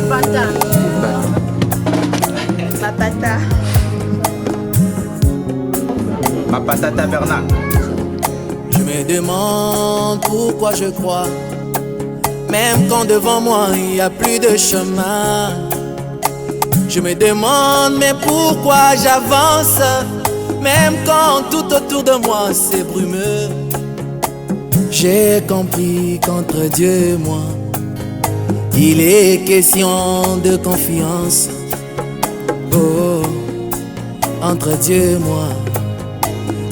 Pata. Patata. Ma patata Bernard. Je me demande pourquoi je crois, même quand devant moi il n'y a plus de chemin. Je me demande mais pourquoi j'avance, même quand tout autour de moi c'est brumeux. J'ai compris qu'entre Dieu et moi, il est question de confiance. Oh, entre Dieu et moi,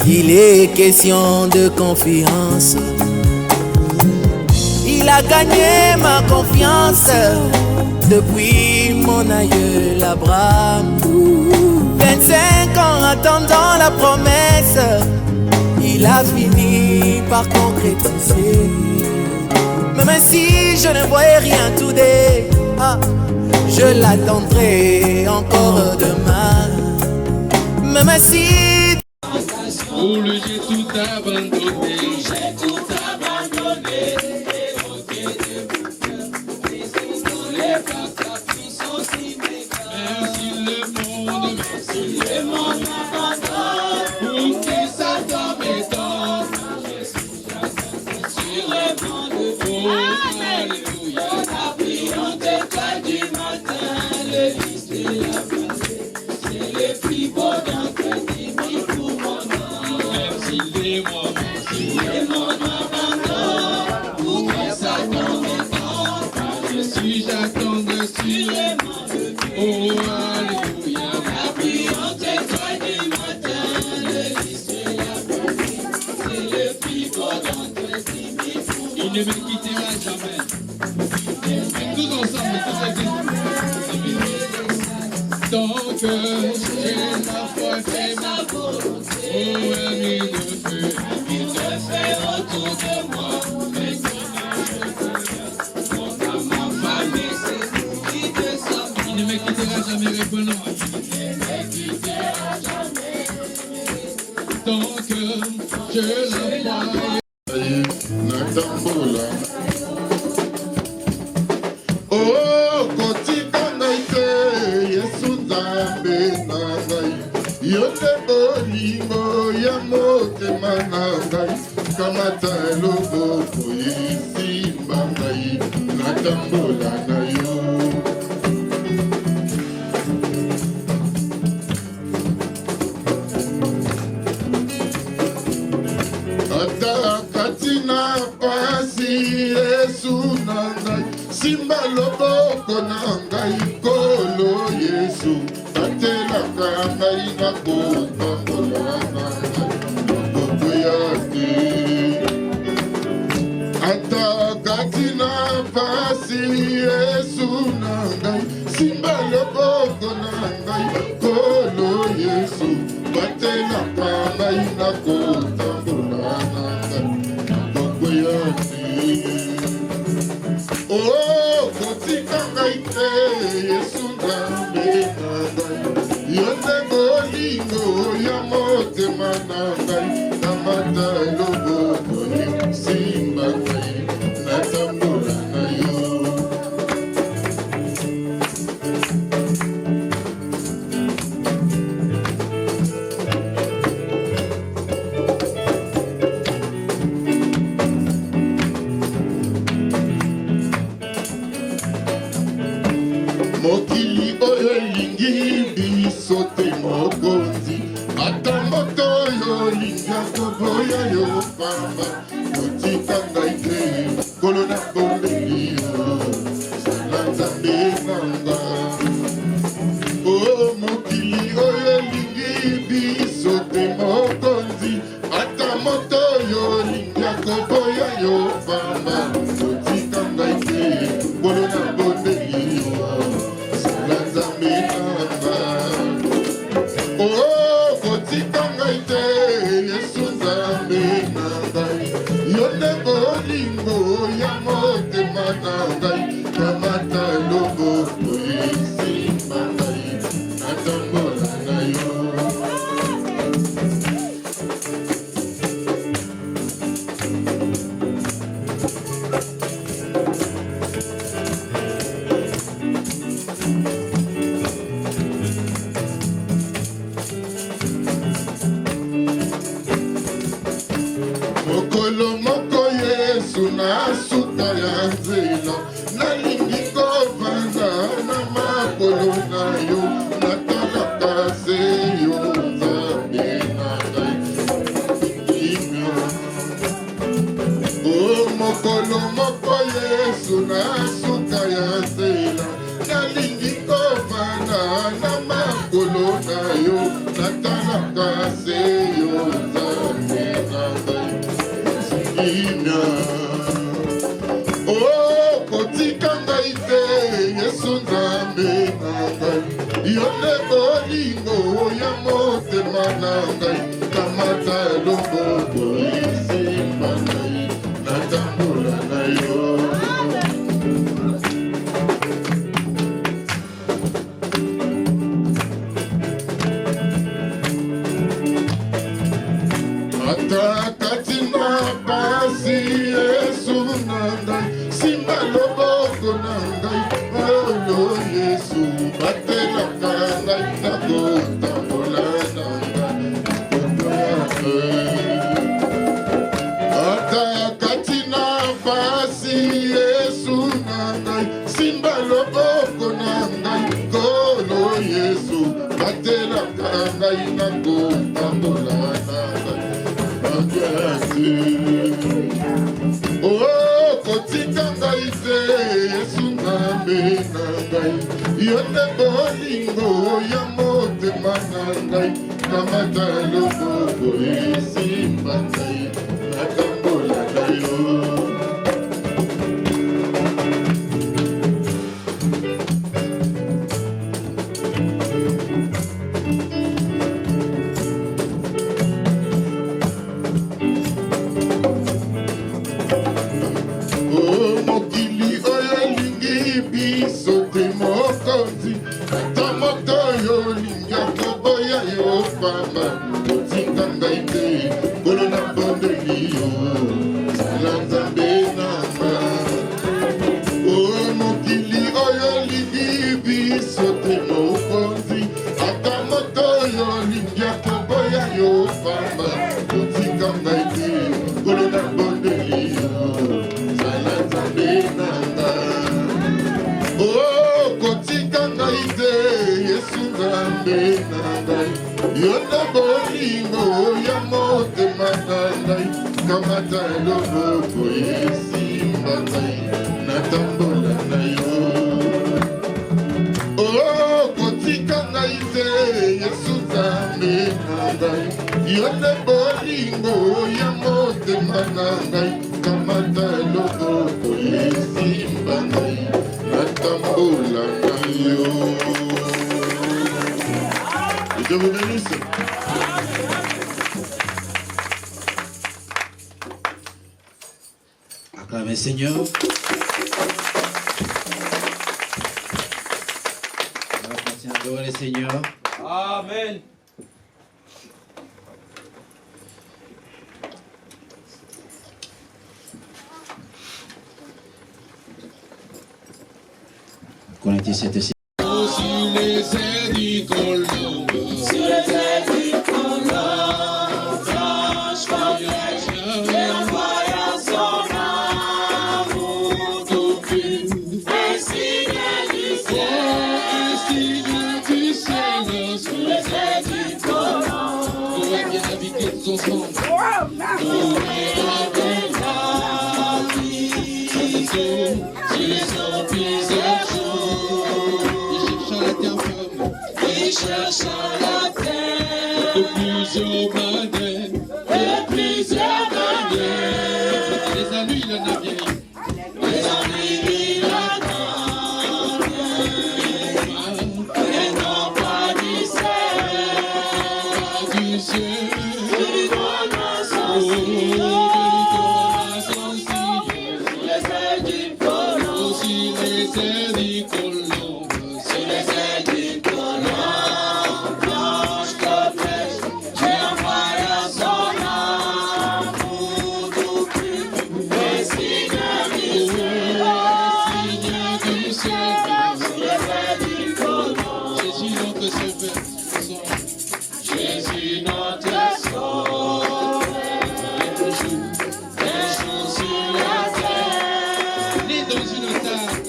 il est question de confiance. Il a gagné ma confiance depuis mon aïeul Abraham. 25 ans attendant la promesse, il a fini par concrétiser. Même si je ne voyais rien today, je l'attendrai encore demain. Même si pour lui j'ai tout abandonné, j'ai tout abandonné. Et au pied de mon cœur, désolé par ta puissance immédiate. Merci le monde m'abandonne, pour qui Satan m'étonne. Je suis jamais sur le banc de feu. Alléluia, la brillante étoile du matin, le fils de la pensée, c'est le plus beau d'entre dix pour mon nom. Merci les moments m'abandonnent, pour que Satan m'étonne, car je suis j'attends sur les mains de Dieu. Oh, alléluia, la brillante étoile du matin, le fils de la pensée, c'est le plus beau d'entre dix pour mon nom. Il ne me quittera jamais. Tous ensemble, tous l'église. Tant que j'ai la foi et ma volonté, oh, il me fait autour de moi. Mais mon âme affamée, c'est qui descend. Il ne me quittera jamais, répondons. Il ne me quittera jamais. Tant que je la foi. Oh, kotika ngai te, Yesu Nzambe na ngai. Yo te bolingo ya motema na ngai. Kamata loboko esimba ngai, natambola na yo. Ata katina pasi Yesu na ngai, simba loboko na ngai kolo Yesu, tatelaka ngai na kotambola na ngai, kokwea te. Ata katina pasi Yesu na ngai, simba loboko na ngai kolo Yesu, tatelaka ngai na kotambola na ngai, kokwea te. Oh, kotika ngai te, Yesu Nzambe na ngai. Yo te bolingo ya motema na ngai, kamata loboko esimba ngai, natambola na yo. Mokili oyo elingi biso te mokonzi, ata moto oyo olingi akoboya yo pamba. Kotika ngai te, kolo na bombeli yo, sala Nzambe na ngai. Oh, mokili oyo elingi biso te mokonzi, ata moto oyo olingi akoboya yo pamba. Kotika ngai te, kolo na bombeli yo, sala Nzambe na ngai. Oh, kotika ngai te, Yesu Nzambe na ngai. Yo te bolingo ya motema na ngai, kamata loboko esimba ngai, natambola na yo. Yesu nzambe na ngai yo nde bolingo ya motema na ngai kamata loboko esimba ngai natambola na yo ata kati na pasi Yesu na ngai simba loboko na ngai olo Yesu batelaka ngai nakotambola na ngai ata kati na pasi Yesu na ngai simba loboko na ngai olo Yesu batelaka ngai nakotambola na ngai. Oh, kotika ngai te Yesu nzambe na ngai yo nde bolingo ya motema na ngai kamata loboko esimba ngai natambola na yo kamata loboko esimba ngai natambola na yo oh kotika ngai te Yesu nzambe na ngai yo nde bolingo ya motema na ngai kamata loboko esimba ngai natambola na yo. Je vous bénisse. Acclamez Seigneur. On va continuer à adorer le Seigneur. Amen. Connectez cette Sur les ailes du Colombe, sur les ailes du Colombe, franche voyage, et envoya son amour tout pur, un signe du ciel, sur les ailes du Colombe, pour bien habiter tous ensemble, pour avec la vie, sur les eaux plusieurs jours. Il cherche à la terre de plusieurs manières, les ennuis il en a bien, les ennuis il en a bien, et non pas du ciel, il donne son ciel, sur les ailes du Colombe, sur les ailes du Colombe, sur les ailes du Colombe, blanche comme neige, j'ai envoyé son amour tout pur, et signe du ciel, sur les ailes du Colombe, Jésus notre sauveur, Jésus notre sauveur, un jour sur la terre, né dans une table,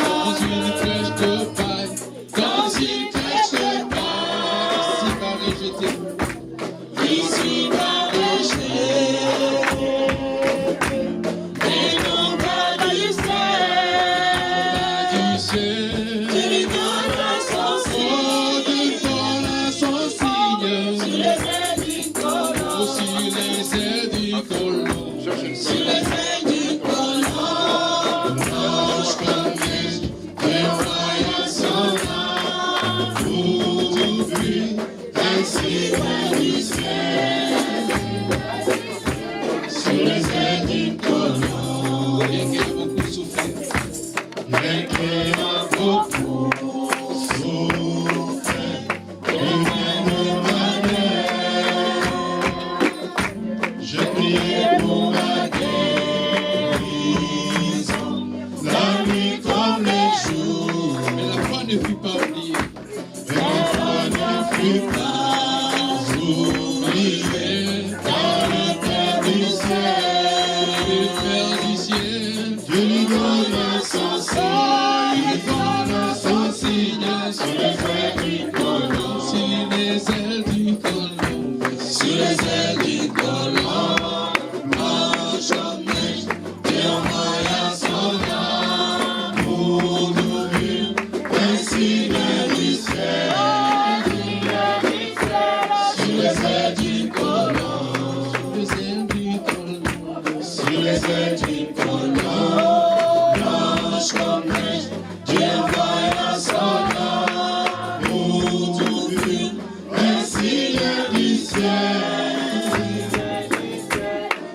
dans une crèche de paille, dans une crèche de paille, ici pas rejeté, ici pas rejeté, et non pas du ciel, tu lui donnes mais qui a beaucoup souffert, revient de ma guerre. Je priais pour ma guérison, la nuit comme les jours. Mais la foi ne fut pas oubliée. Mais la foi ne fut pas oubliée par le Père du ciel. Le Père du ciel, Dieu lui donna son signe, il donna son signe sur les ailes du colon. sur les ailes du colon. Sur les ailes du colon, marche en neige, Dieu envoya son amour nous vîmes, un signe du ciel. Sur les ailes du colon, Les ailes du colon. sur les ailes du colon, blanche comme neige, Dieu envoya son amour nous vîmes, un signe du ciel.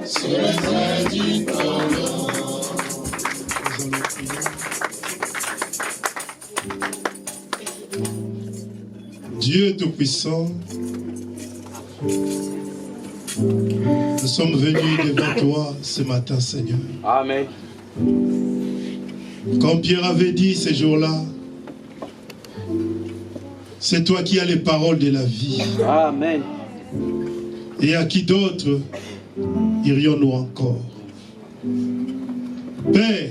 Sur les ailes du colon. Dieu Tout-Puissant, nous sommes venus devant toi ce matin, Seigneur. Amen. Comme Pierre avait dit ces jours-là, c'est toi qui as les paroles de la vie. Amen. Et à qui d'autre irions-nous encore? Père,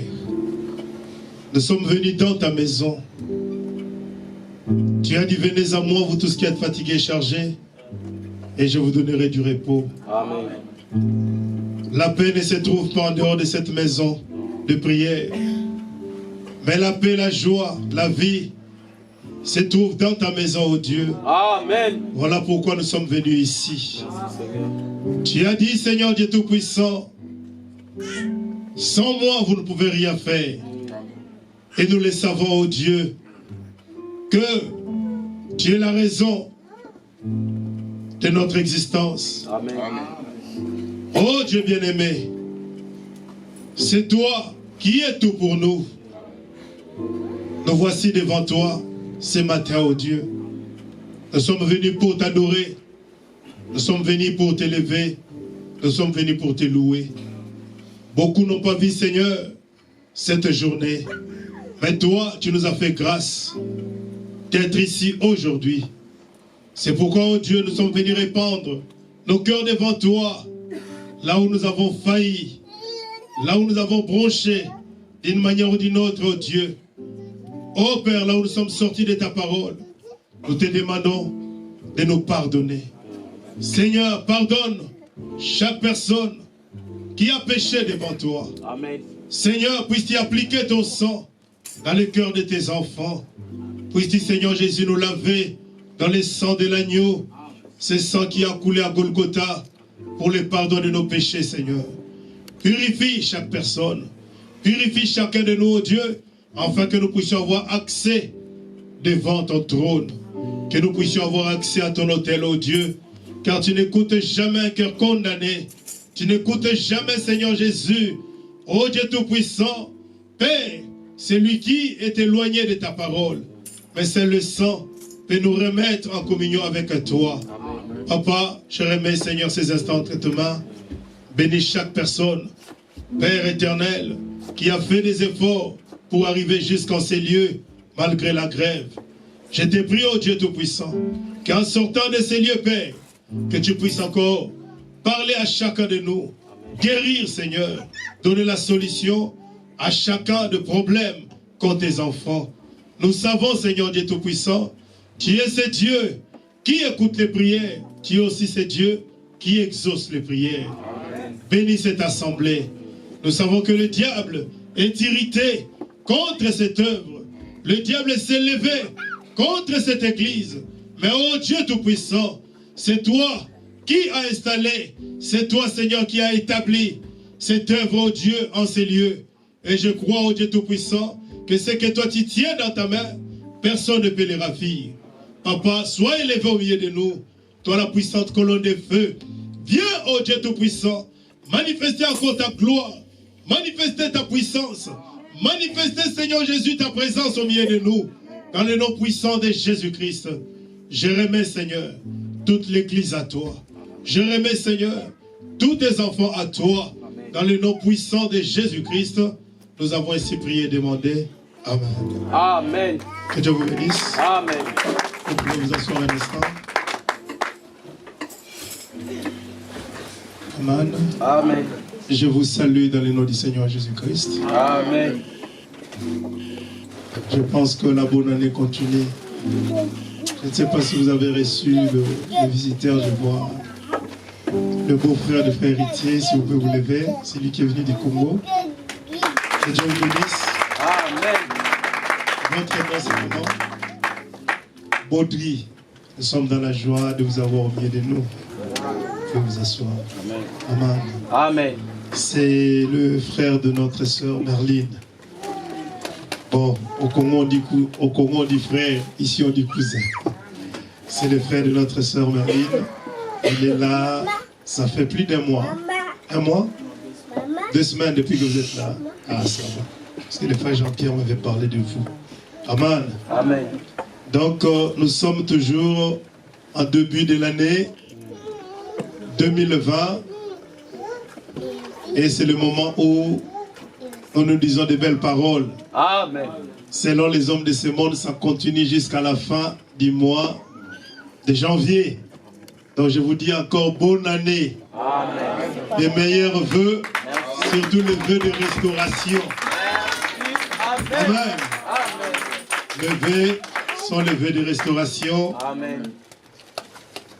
nous sommes venus dans ta maison. Tu as dit, venez à moi, vous tous qui êtes fatigués et chargés, et je vous donnerai du repos. Amen. La paix ne se trouve pas en dehors de cette maison de prière. Mais la paix, la joie, la vie se trouve dans ta maison, oh Dieu. Amen. Voilà pourquoi nous sommes venus ici. Tu as dit, Seigneur Dieu Tout-Puissant, sans moi, vous ne pouvez rien faire. Et nous le savons, oh Dieu, que tu es la raison de notre existence. Amen. Oh Dieu bien-aimé, c'est toi qui es tout pour nous. Nous voici devant toi ce matin, oh Dieu. Nous sommes venus pour t'adorer. Nous sommes venus pour t'élever. Nous sommes venus pour te louer. Beaucoup n'ont pas vu, Seigneur, cette journée. Mais toi, tu nous as fait grâce d'être ici aujourd'hui. C'est pourquoi, oh Dieu, nous sommes venus répandre nos cœurs devant toi, là où nous avons failli, là où nous avons bronché d'une manière ou d'une autre, oh Dieu. Oh Père, là où nous sommes sortis de ta parole, nous te demandons de nous pardonner. Seigneur, pardonne chaque personne qui a péché devant toi. Amen. Seigneur, puisses-tu appliquer ton sang dans le cœur de tes enfants. Puisses-tu, Seigneur Jésus, nous laver dans le sang de l'agneau, ce sang qui a coulé à Golgotha pour le pardon de nos péchés, Seigneur. Purifie chaque personne. Purifie chacun de nous, oh Dieu, afin que nous puissions avoir accès devant ton trône. Que nous puissions avoir accès à ton autel, oh Dieu. Car tu n'écoutes jamais un cœur condamné. Tu n'écoutes jamais, Seigneur Jésus, oh Dieu Tout-Puissant, Père, celui qui est éloigné de ta parole. Mais c'est le sang peut nous remettre en communion avec toi. Amen. Papa, je remets, Seigneur, ces instants entre tes mains. Bénis chaque personne, Père éternel, qui a fait des efforts pour arriver jusqu'en ces lieux, malgré la grève. Je te prie, oh Dieu Tout-Puissant, qu'en sortant de ces lieux, Père, que tu puisses encore parler à chacun de nous, guérir, Seigneur, donner la solution à chacun de problèmes qu'ont tes enfants. Nous savons, Seigneur Dieu Tout-Puissant, tu es ce Dieu qui écoute les prières, tu es aussi ce Dieu qui exauce les prières. Amen. Bénis cette assemblée. Nous savons que le diable est irrité contre cette œuvre. Le diable s'est levé contre cette église. Mais oh Dieu Tout-Puissant, c'est toi qui as installé, c'est toi, Seigneur, qui as établi cette œuvre, oh Dieu, en ces lieux. Et je crois, oh Dieu Tout-Puissant, que ce que toi tu tiens dans ta main, personne ne peut les ravir. Papa, sois élevé au milieu de nous, toi la puissante colonne de feu. Viens, oh Dieu Tout-Puissant, manifester encore ta gloire, manifester ta puissance, Manifestez, Seigneur Jésus, ta présence au milieu de nous. Dans le nom puissant de Jésus-Christ. Je remets, Seigneur, toute l'église à toi. Je remets, Seigneur, tous tes enfants à toi. Dans le nom puissant de Jésus-Christ, nous avons ainsi prié et demandé. Amen. Amen. Que Dieu vous bénisse. Amen. Vous pouvez vous asseoir un instant. Amen. Amen. Je vous salue dans le nom du Seigneur Jésus-Christ. Amen. Je pense que la bonne année continue. Je ne sais pas si vous avez reçu le visiteur, je vois le beau-frère de frère héritier, si vous pouvez vous lever. C'est lui qui est venu du Congo. Que Dieu vous bénisse. Amen. Votre nom, c'est comment? Baudry. Nous sommes dans la joie de vous avoir au milieu de nous. Vous pouvez vous asseoir. Amen. Amen. Amen. C'est le frère de notre sœur Merline. Bon, au Congo on dit frère, ici on dit cousin. C'est le frère de notre sœur Merline. Il est là, ça fait plus d'1 mois. 1 mois? 2 semaines depuis que vous êtes là. Ah, ça va. Parce que le frère Jean-Pierre m'avait parlé de vous. Amen. Amen. Donc, nous sommes toujours en début de l'année 2020. Et c'est le moment où nous disons de belles paroles. Amen. Selon les hommes de ce monde, ça continue jusqu'à la fin du mois de janvier. Donc je vous dis encore bonne année. Amen. Les meilleurs vœux, surtout les vœux de restauration. Amen. Les vœux sont les vœux de restauration. Amen.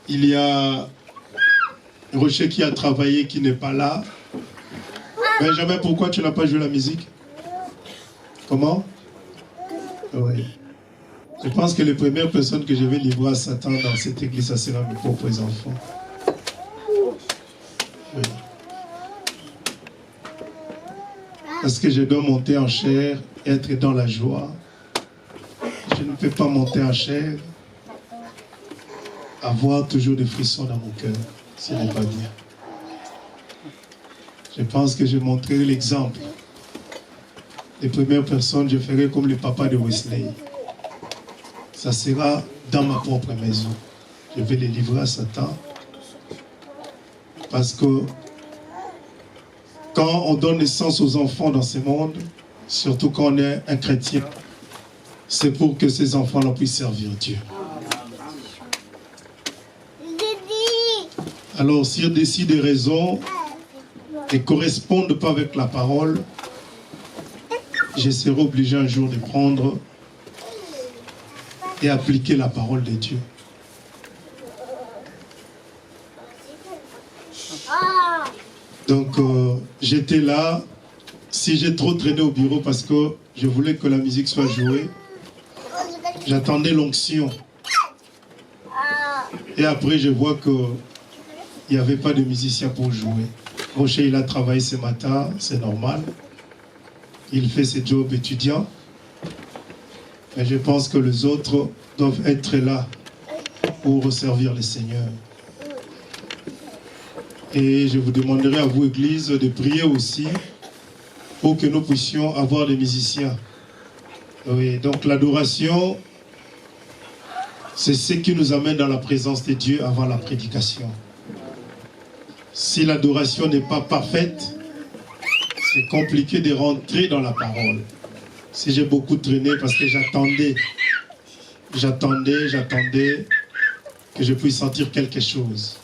Il y a Rocher qui a travaillé, qui n'est pas là. Benjamin, pourquoi tu n'as pas joué la musique? Comment? Oui. Je pense que les premières personnes que je vais livrer à Satan dans cette église, ça sera mes propres enfants. Oui. Parce que je dois monter en chair, être dans la joie. Je ne peux pas monter en chair, avoir toujours des frissons dans mon cœur. Ce n'est pas bien. Je pense que je montrerai l'exemple. Les premières personnes, je ferai comme le papa de Wesley. Ça sera dans ma propre maison. Je vais les livrer à Satan. Parce que quand on donne naissance aux enfants dans ce monde, surtout quand on est un chrétien, c'est pour que ces enfants-là puissent servir Dieu. Alors, s'il y a des raisons qui ne correspondent pas avec la parole, je serai obligé un jour de prendre et appliquer la parole de Dieu. Donc, j'étais là. Si j'ai trop traîné au bureau parce que je voulais que la musique soit jouée, j'attendais l'onction. Et après, je vois qu'il n'y avait pas de musicien pour jouer. Rocher, il a travaillé ce matin, c'est normal. Il fait ses jobs étudiants. Mais je pense que les autres doivent être là pour servir le Seigneur. Et je vous demanderai à vous, Église, de prier aussi pour que nous puissions avoir des musiciens. Oui, donc l'adoration, c'est ce qui nous amène dans la présence de Dieu avant la prédication. Si l'adoration n'est pas parfaite, c'est compliqué de rentrer dans la parole. Si j'ai beaucoup traîné parce que j'attendais que je puisse sentir quelque chose.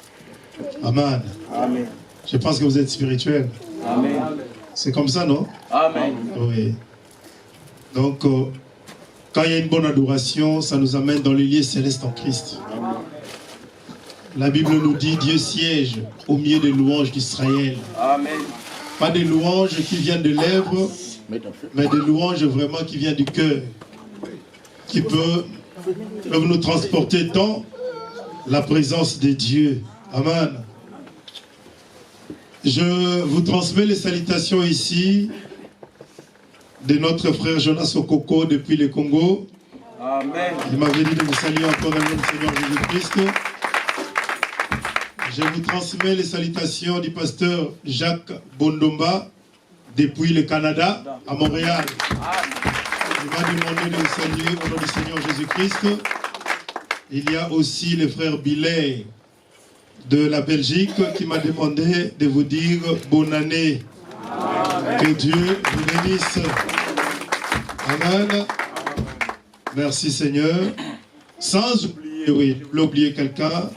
Amen. Amen. Je pense que vous êtes spirituel. Amen. C'est comme ça, non? Amen. Oui. Donc, quand il y a une bonne adoration, ça nous amène dans les lieux célestes en Christ. La Bible nous dit, Dieu siège au milieu des louanges d'Israël. Amen. Pas des louanges qui viennent de lèvres, mais des louanges vraiment qui viennent du cœur, qui peuvent nous transporter dans la présence de Dieu. Amen. Je vous transmets les salutations ici de notre frère Jonas Okoko depuis le Congo. Amen. Il m'avait dit de vous saluer encore dans le nom du Seigneur Jésus-Christ. Je vous transmets les salutations du pasteur Jacques Bondomba depuis le Canada à Montréal. Il m'a demandé de vous saluer au nom du Seigneur Jésus-Christ. Il y a aussi le frère Billet de la Belgique qui m'a demandé de vous dire bonne année. Amen. Que Dieu vous bénisse. Amen. Merci Seigneur. Sans oublier, oui, je voulais oublier quelqu'un,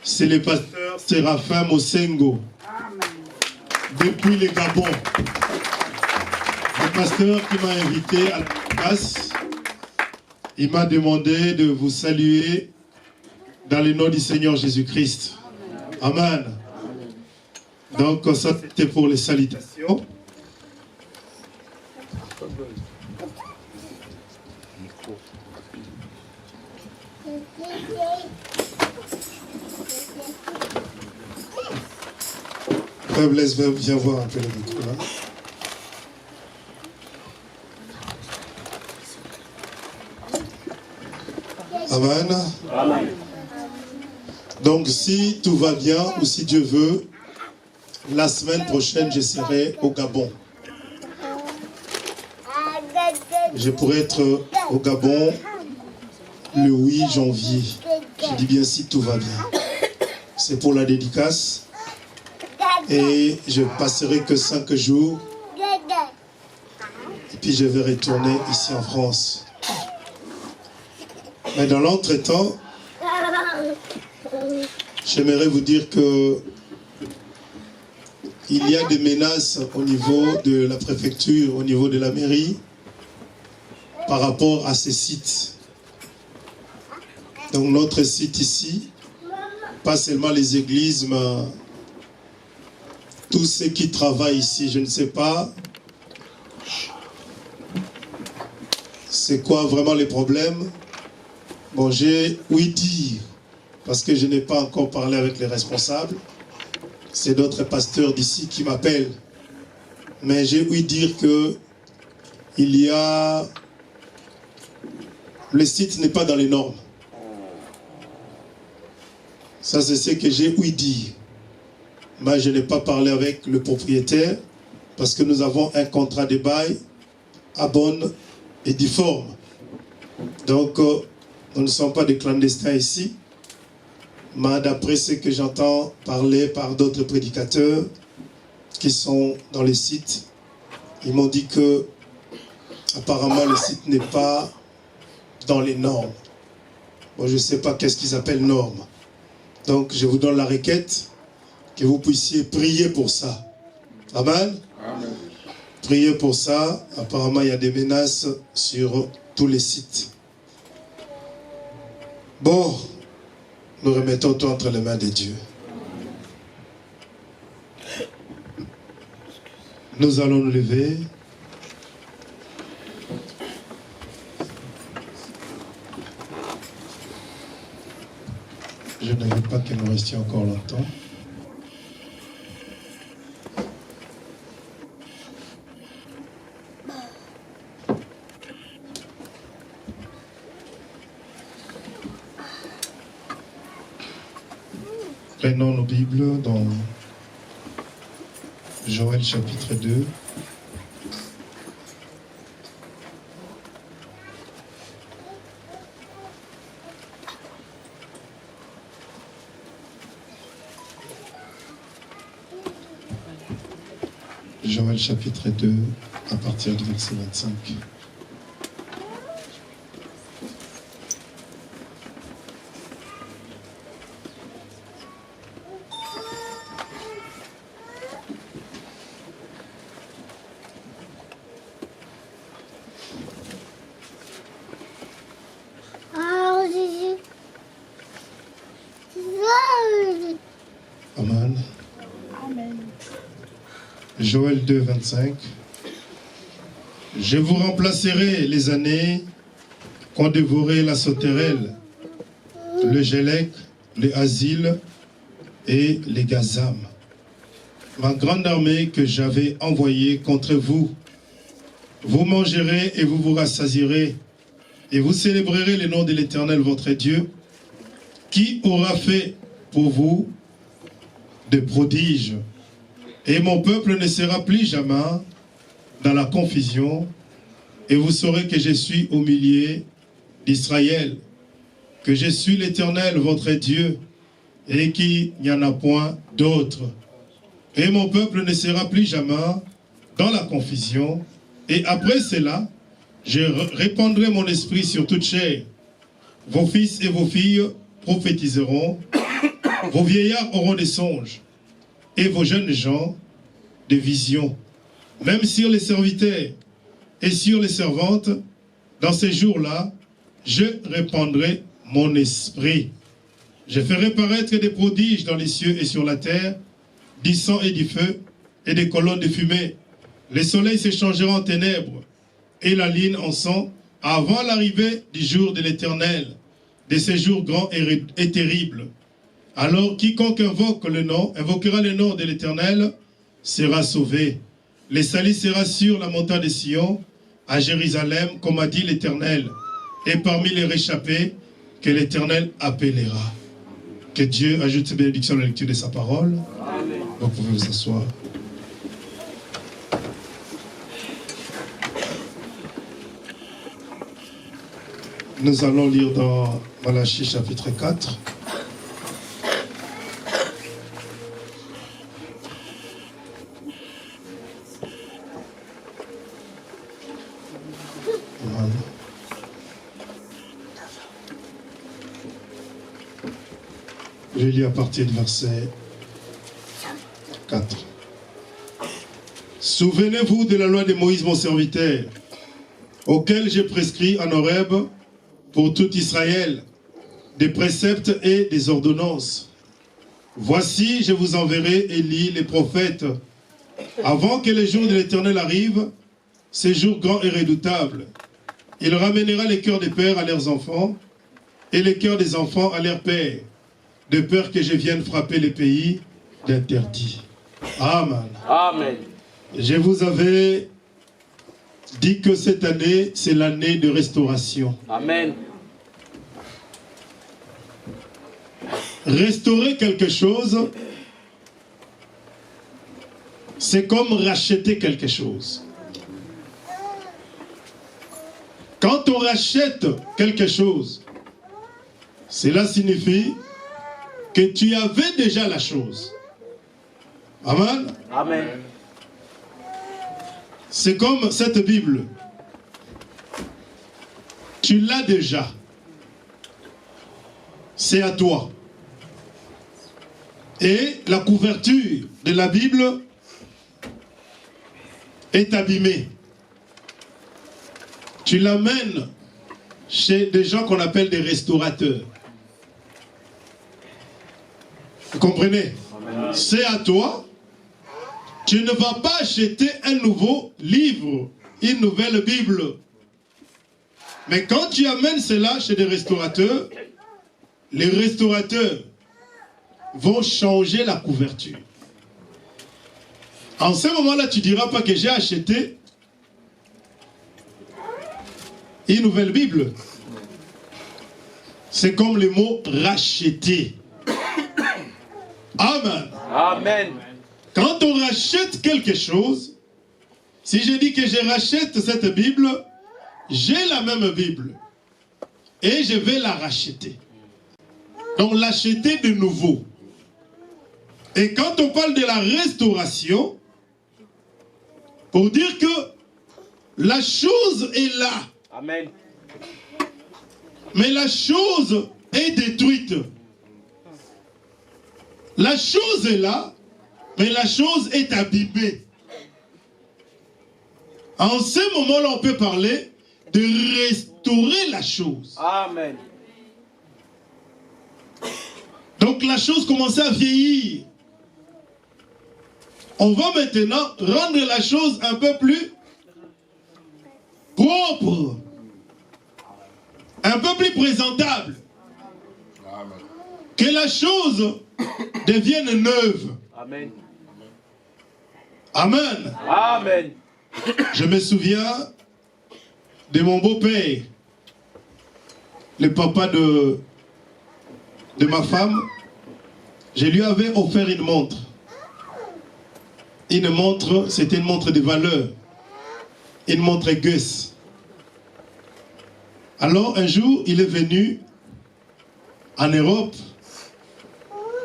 c'est le pasteur Séraphin Mosengo. Depuis le Gabon. Le pasteur qui m'a invité à la classe, il m'a demandé de vous saluer dans le nom du Seigneur Jésus-Christ. Amen. Donc ça c'était pour les salutations. Frère Blaise, viens voir un peu le micro là. Amen. Amen. Donc si tout va bien ou si Dieu veut, la semaine prochaine je serai au Gabon. Je pourrais être au Gabon le 8 janvier. Je dis bien si tout va bien. C'est pour la dédicace. Et je passerai que 5 jours. Et puis je vais retourner ici en France. Mais dans l'entretemps, j'aimerais vous dire que il y a des menaces au niveau de la préfecture, au niveau de la mairie, par rapport à ces sites. Donc notre site ici, pas seulement les églises, mais tous ceux qui travaillent ici, je ne sais pas c'est quoi vraiment les problèmes. Bon, j'ai ouï dire, parce que je n'ai pas encore parlé avec les responsables, c'est d'autres pasteurs d'ici qui m'appellent, mais j'ai ouï dire que il y a... le site n'est pas dans les normes. Ça, c'est ce que j'ai ouï dire. Mais je n'ai pas parlé avec le propriétaire parce que nous avons un contrat de bail à bonne et due forme. Donc, nous ne sommes pas des clandestins ici. Mais d'après ce que j'entends parler par d'autres prédicateurs qui sont dans les sites, ils m'ont dit que apparemment le site n'est pas dans les normes. Bon, je ne sais pas qu'est-ce qu'ils appellent normes. Donc, je vous donne la requête, que vous puissiez prier pour ça. Amen. Amen. Priez pour ça. Apparemment, il y a des menaces sur tous les sites. Bon, nous remettons tout entre les mains de Dieu. Nous allons nous lever. Je ne veux pas que nous restions encore longtemps. Prenons nos Bibles dans Joël chapitre 2. Joël chapitre 2, à partir du verset 25. Amen. Joël 2, 25. Je vous remplacerai les années qu'ont dévoré la sauterelle, le gélec, les asiles et les gazam. Ma grande armée que j'avais envoyée contre vous. Vous mangerez et vous vous rassasierez, et vous célébrerez le nom de l'Éternel votre Dieu, qui aura fait pour vous des prodiges. Et mon peuple ne sera plus jamais dans la confusion, et vous saurez que je suis au milieu d'Israël, que je suis l'Éternel, votre Dieu, et qu'il n'y en a point d'autre. Et mon peuple ne sera plus jamais dans la confusion, et après cela, je répandrai mon esprit sur toute chair. Vos fils et vos filles prophétiseront, vos vieillards auront des songes, et vos jeunes gens des visions. Même sur les serviteurs et sur les servantes, dans ces jours-là, je répandrai mon esprit. Je ferai paraître des prodiges dans les cieux et sur la terre, du sang et du feu, et des colonnes de fumée. Les soleils s'échangeront en ténèbres, et la lune en sang, avant l'arrivée du jour de l'Éternel, de ces jours grands et terribles. Alors quiconque invoquera le nom de l'Éternel, sera sauvé. Le salut sera sur la montagne de Sion, à Jérusalem, comme a dit l'Éternel, et parmi les réchappés que l'Éternel appellera. Que Dieu ajoute ses bénédictions à la lecture de sa parole. Amen. Vous pouvez vous asseoir. Nous allons lire dans Malachie chapitre 4. Voilà. Je lis à partir du verset 4. Souvenez-vous de la loi de Moïse, mon serviteur, auquel j'ai prescrit en Horeb pour tout Israël, des préceptes et des ordonnances. Voici, je vous enverrai Élie, les prophètes, avant que les jours de l'Éternel arrivent, ces jours grands et redoutables. Il ramènera les cœurs des pères à leurs enfants, et les cœurs des enfants à leurs pères, de peur que je vienne frapper les pays d'interdit. Amen. Amen. Je vous avais dit que cette année, c'est l'année de restauration. Amen. Restaurer quelque chose, c'est comme racheter quelque chose. Quand on rachète quelque chose, cela signifie que tu avais déjà la chose. Amen. Amen. C'est comme cette Bible. Tu l'as déjà. C'est à toi. Et la couverture de la Bible est abîmée. Tu l'amènes chez des gens qu'on appelle des restaurateurs. Vous comprenez? C'est à toi. Tu ne vas pas acheter un nouveau livre, une nouvelle Bible. Mais quand tu amènes cela chez des restaurateurs, les restaurateurs vont changer la couverture. En ce moment-là, tu ne diras pas que j'ai acheté une nouvelle Bible. C'est comme le mot racheter. Amen. Amen. Quand on rachète quelque chose, si je dis que je rachète cette Bible, j'ai la même Bible. Et je vais la racheter. Donc l'acheter de nouveau. Et quand on parle de la restauration, pour dire que la chose est là. Amen. Mais la chose est détruite. La chose est là, mais la chose est abîmée. En ce moment-là, on peut parler de restaurer la chose. Amen. Donc la chose commençait à vieillir. On va maintenant rendre la chose un peu plus propre, un peu plus présentable. Que la chose devienne neuve. Amen. Amen. Amen. Je me souviens de mon beau-père, le papa de ma femme. Je lui avais offert une montre. Une montre, c'était une montre de valeur. une montre Guess. Alors un jour, il est venu en Europe.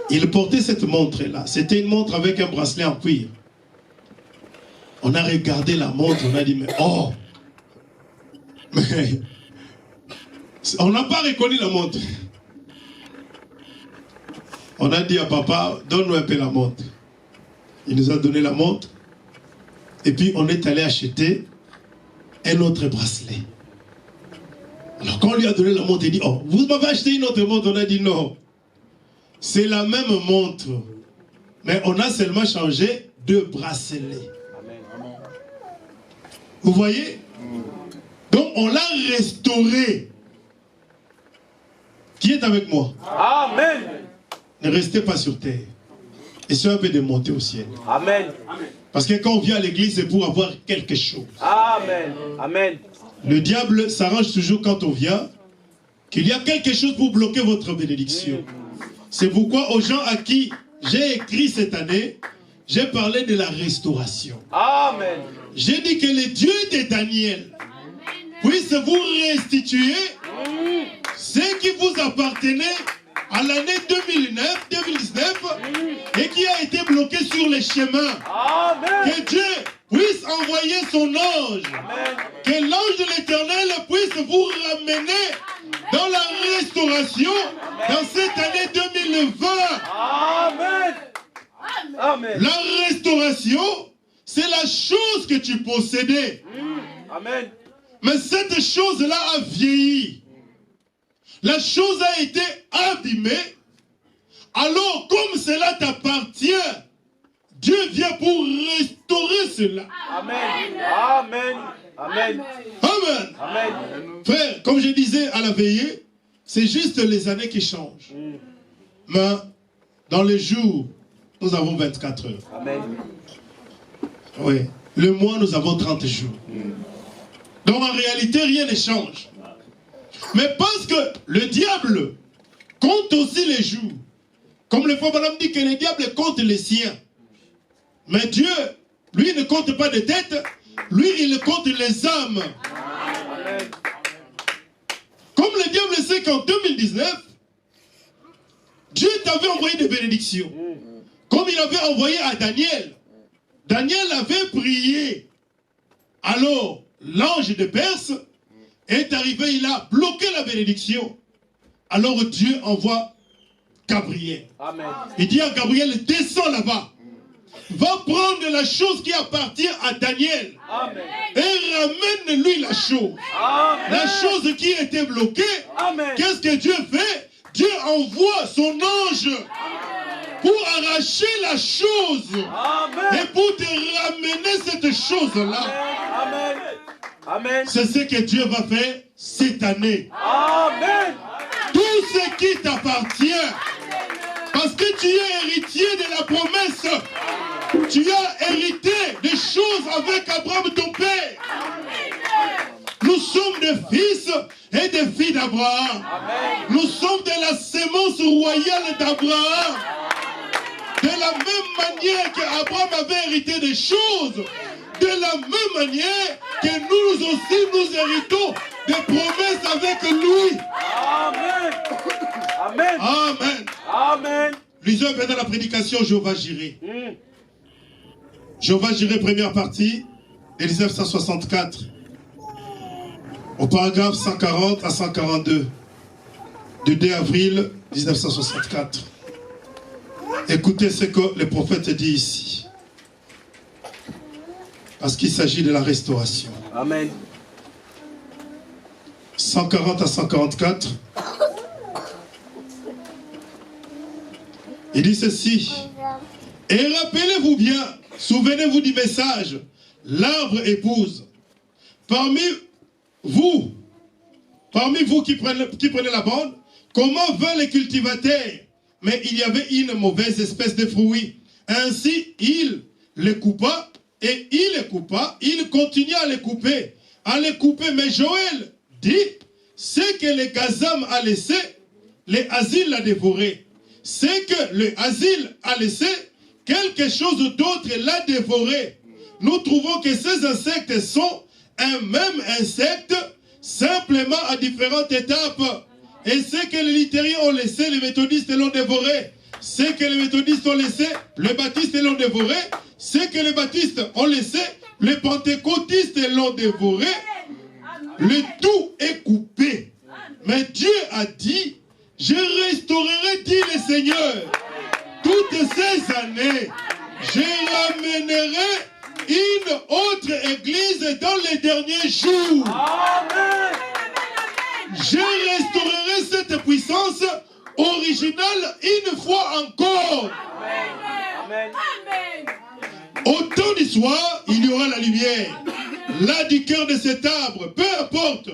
Il portait cette montre-là. C'était une montre avec un bracelet en cuir. On a regardé la montre, on a dit, mais oh! Mais on n'a pas reconnu la montre. On a dit à papa, donne-nous un peu la montre. Il nous a donné la montre. Et puis on est allé acheter un autre bracelet. Alors quand on lui a donné la montre, il dit, oh, vous m'avez acheté une autre montre? On a dit non. C'est la même montre. Mais on a seulement changé 2 bracelets. Vous voyez? Donc on l'a restauré. Qui est avec moi? Amen. Ne restez pas sur terre. Essayez un peu de monter au ciel. Amen. Parce que quand on vient à l'église, c'est pour avoir quelque chose. Amen. Amen. Le diable s'arrange toujours quand on vient qu'il y a quelque chose pour bloquer votre bénédiction. C'est pourquoi aux gens à qui j'ai écrit cette année, j'ai parlé de la restauration. Amen. J'ai dit que le Dieu de Daniel puisse vous restituer ce qui vous appartenait à l'année 2019 et qui a été bloqué sur les chemins. Amen. Que Dieu puisse envoyer son ange. Amen. Que l'ange de l'Éternel puisse vous ramener dans la restauration dans cette année 2020. Amen. Amen. La restauration, c'est la chose que tu possédais. Amen. Mais cette chose-là a vieilli. La chose a été abîmée. Alors, comme cela t'appartient, Dieu vient pour restaurer cela. Amen. Amen. Amen. Amen. Amen. Frère, comme je disais à la veillée, c'est juste les années qui changent. Mais dans les jours, nous avons 24 heures. Amen. Oui. Le mois, nous avons 30 jours. Donc en réalité, rien ne change. Mais parce que le diable compte aussi les jours. Comme le frère Madame dit que le diable compte les siens. Mais Dieu, lui, ne compte pas de têtes. Lui, il compte les âmes. Amen. Comme le diable sait qu'en 2019, Dieu t'avait envoyé des bénédictions. Comme il avait envoyé à Daniel. Daniel avait prié. Alors, l'ange de Perse est arrivé, il a bloqué la bénédiction. Alors Dieu envoie Gabriel. Amen. Il dit à Gabriel, descends là-bas. Va prendre la chose qui appartient à Daniel. Amen. Et ramène-lui la chose. Amen. La chose qui était bloquée. Amen. Qu'est-ce que Dieu fait? Dieu envoie son ange pour arracher la chose. Amen. Et pour te ramener cette chose-là. Amen. Amen. C'est ce que Dieu va faire cette année. Amen. Tout ce qui t'appartient. Parce que tu es héritier de la promesse. Tu as hérité des choses avec Abraham ton père. Nous sommes des fils et des filles d'Abraham. Nous sommes de la sémence royale d'Abraham. De la même manière qu'Abraham avait hérité des choses, de la même manière que nous aussi nous héritons des promesses avec lui. Amen. Amen. Amen. Amen. Lisons maintenant la prédication Jéhovah Jireh. Jéhovah Jireh, première partie, de 1964. Au paragraphe 140 à 142, du 2 avril 1964. Écoutez ce que le prophète dit ici. Parce qu'il s'agit de la restauration. Amen. 140 à 144. Il dit ceci. Et rappelez-vous bien, souvenez-vous du message. L'arbre épouse. Parmi vous qui prenez la bande, comment vint les cultivateurs? Mais il y avait une mauvaise espèce de fruit. Ainsi, il les coupa, et il les coupa, il continua à les couper. Mais Joël dit, ce que le gazam a laissé, le asile l'a dévoré. Ce que le asile a laissé, quelque chose d'autre l'a dévoré. Nous trouvons que ces insectes sont un même insecte, simplement à différentes étapes. Et ce que les luthériens ont laissé, les méthodistes l'ont dévoré. Ce que les méthodistes ont laissé, les baptistes l'ont dévoré. Ce que les baptistes ont laissé, les pentecôtistes l'ont dévoré. Le tout est coupé. Mais Dieu a dit, je restaurerai, dit le Seigneur, toutes ces années. Je ramènerai une autre église dans les derniers jours. Amen. Je restaurerai cette puissance originale une fois encore. Amen. Au temps du soir, il y aura la lumière. Là du cœur de cet arbre, peu importe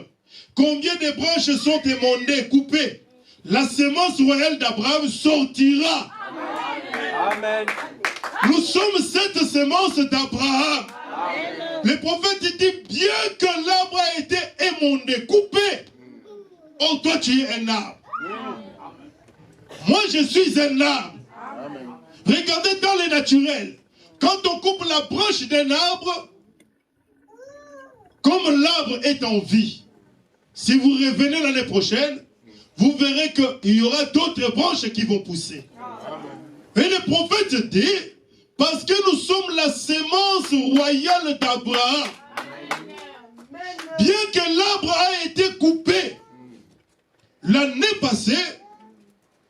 combien de branches sont émondées, coupées, la semence royale d'Abraham sortira. Amen. Nous sommes cette semence d'Abraham. Le prophète dit, bien que l'arbre a été émondé, coupé, oh toi tu es un arbre. Moi je suis un arbre. Regardez dans le naturel. Quand on coupe la branche d'un arbre, comme l'arbre est en vie, si vous revenez l'année prochaine, vous verrez qu'il y aura d'autres branches qui vont pousser. Et le prophète dit, parce que nous sommes la sémence royale d'Abraham, bien que l'arbre a été coupé l'année passée,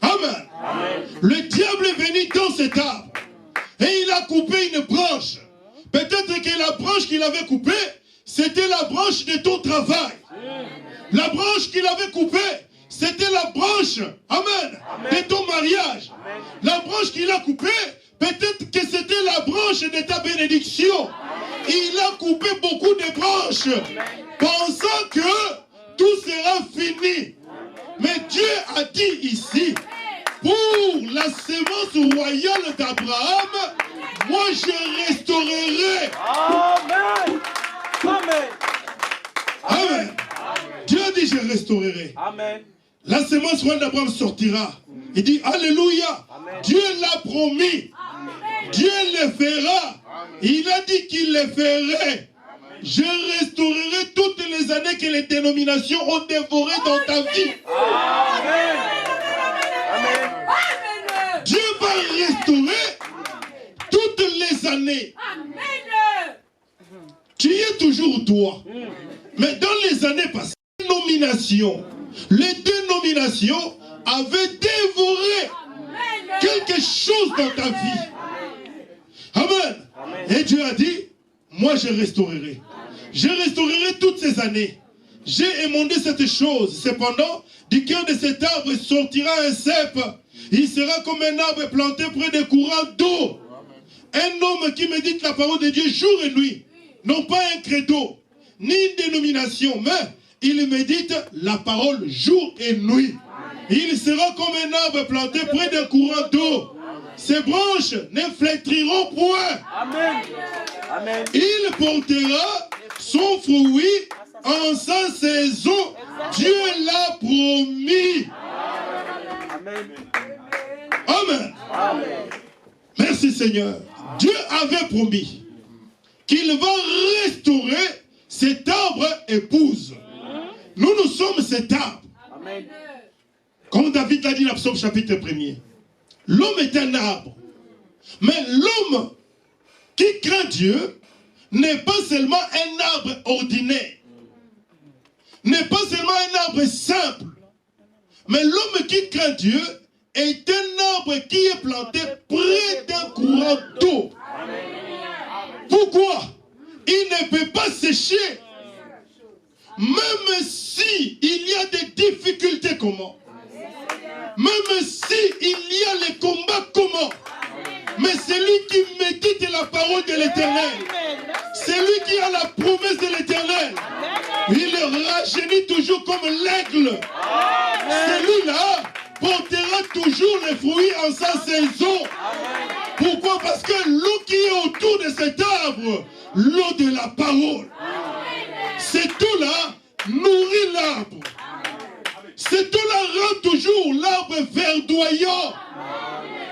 amen. Le diable est venu dans cet arbre et il a coupé une branche. Peut-être que la branche qu'il avait coupée, c'était la branche de ton travail. La branche qu'il avait coupée, c'était la branche, amen, de ton mariage. La branche qu'il a coupée, peut-être que c'était la branche de ta bénédiction. Il a coupé beaucoup de branches, pensant que tout sera fini. Mais Dieu a dit ici, pour la sémence royale d'Abraham, moi je restaurerai. Amen. Amen. Amen. Dieu a dit je restaurerai. Amen. La sémence royale d'Abraham sortira. Il dit alléluia. Amen. Dieu l'a promis. Dieu le fera. Il a dit qu'il le ferait. Je restaurerai toutes les années que les dénominations ont dévorées dans ta vie. Amen. Amen. Dieu va restaurer toutes les années. Tu y es toujours toi. Mais dans les années passées, les dénominations avaient dévoré quelque chose dans ta vie. Amen. Et Dieu a dit, moi je restaurerai. Je restaurerai toutes ces années. J'ai émondé cette chose. Cependant, du cœur de cet arbre sortira un cep. Il sera comme un arbre planté près des courants d'eau. Un homme qui médite la parole de Dieu jour et nuit. Non pas un credo, ni une dénomination, mais il médite la parole jour et nuit. Il sera comme un arbre planté près d'un courant d'eau. Ses branches ne flétriront point. Amen. Amen. Il portera son fruit en sa saison. Dieu l'a promis. Amen. Amen. Amen. Merci Seigneur. Dieu avait promis qu'il va restaurer cet arbre épouse. Nous sommes cet arbre. Amen. Comme David l'a dit dans Psaume chapitre 1er. L'homme est un arbre. Mais l'homme qui craint Dieu n'est pas seulement un arbre ordinaire. N'est pas seulement un arbre simple. Mais l'homme qui craint Dieu est un arbre qui est planté près d'un courant d'eau. Pourquoi? Il ne peut pas sécher. Même si il y a des difficultés, comment? Même si il y a les combats, comment? Mais celui qui médite la parole de l'Éternel, celui qui a la promesse de l'Éternel, il rajeunit toujours comme l'aigle. Celui-là portera toujours les fruits en sa saison. Pourquoi? Parce que l'eau qui est autour de cet arbre, l'eau de la parole, cette eau-là nourrit l'arbre. Cette eau-là rend toujours l'arbre verdoyant.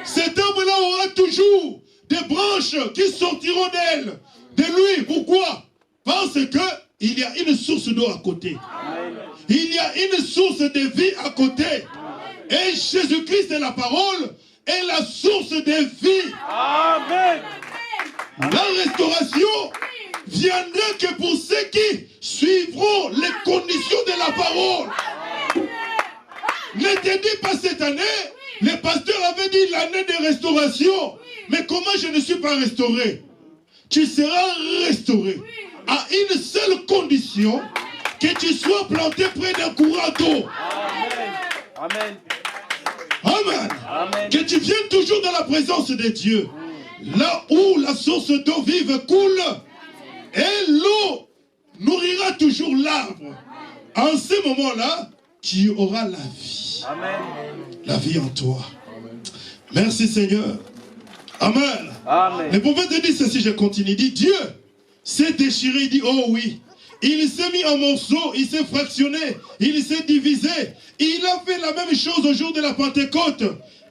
Cet arbre-là aura toujours des branches qui sortiront d'elle, de lui. Pourquoi? Parce que il y a une source d'eau à côté. Amen. Il y a une source de vie à côté. Et Jésus-Christ est la parole et la source de vie. Amen. La restauration viendra que pour ceux qui suivront les conditions de la parole. Ne te dis pas cette année, le pasteur avait dit l'année de restauration. Mais comment je ne suis pas restauré? Tu seras restauré à une seule condition, que tu sois planté près d'un courant d'eau. Amen. Amen. Amen. Que tu viennes toujours dans la présence de Dieu. Là où la source d'eau vive coule, et l'eau nourrira toujours l'arbre. En ce moment-là, tu auras la vie. Amen. La vie en toi. Merci Seigneur. Amen. Amen. Le prophète dit ceci, je continue. Il dit, Dieu s'est déchiré. Il dit, oh oui. Il s'est mis en morceaux, il s'est fractionné, il s'est divisé. Il a fait la même chose au jour de la Pentecôte.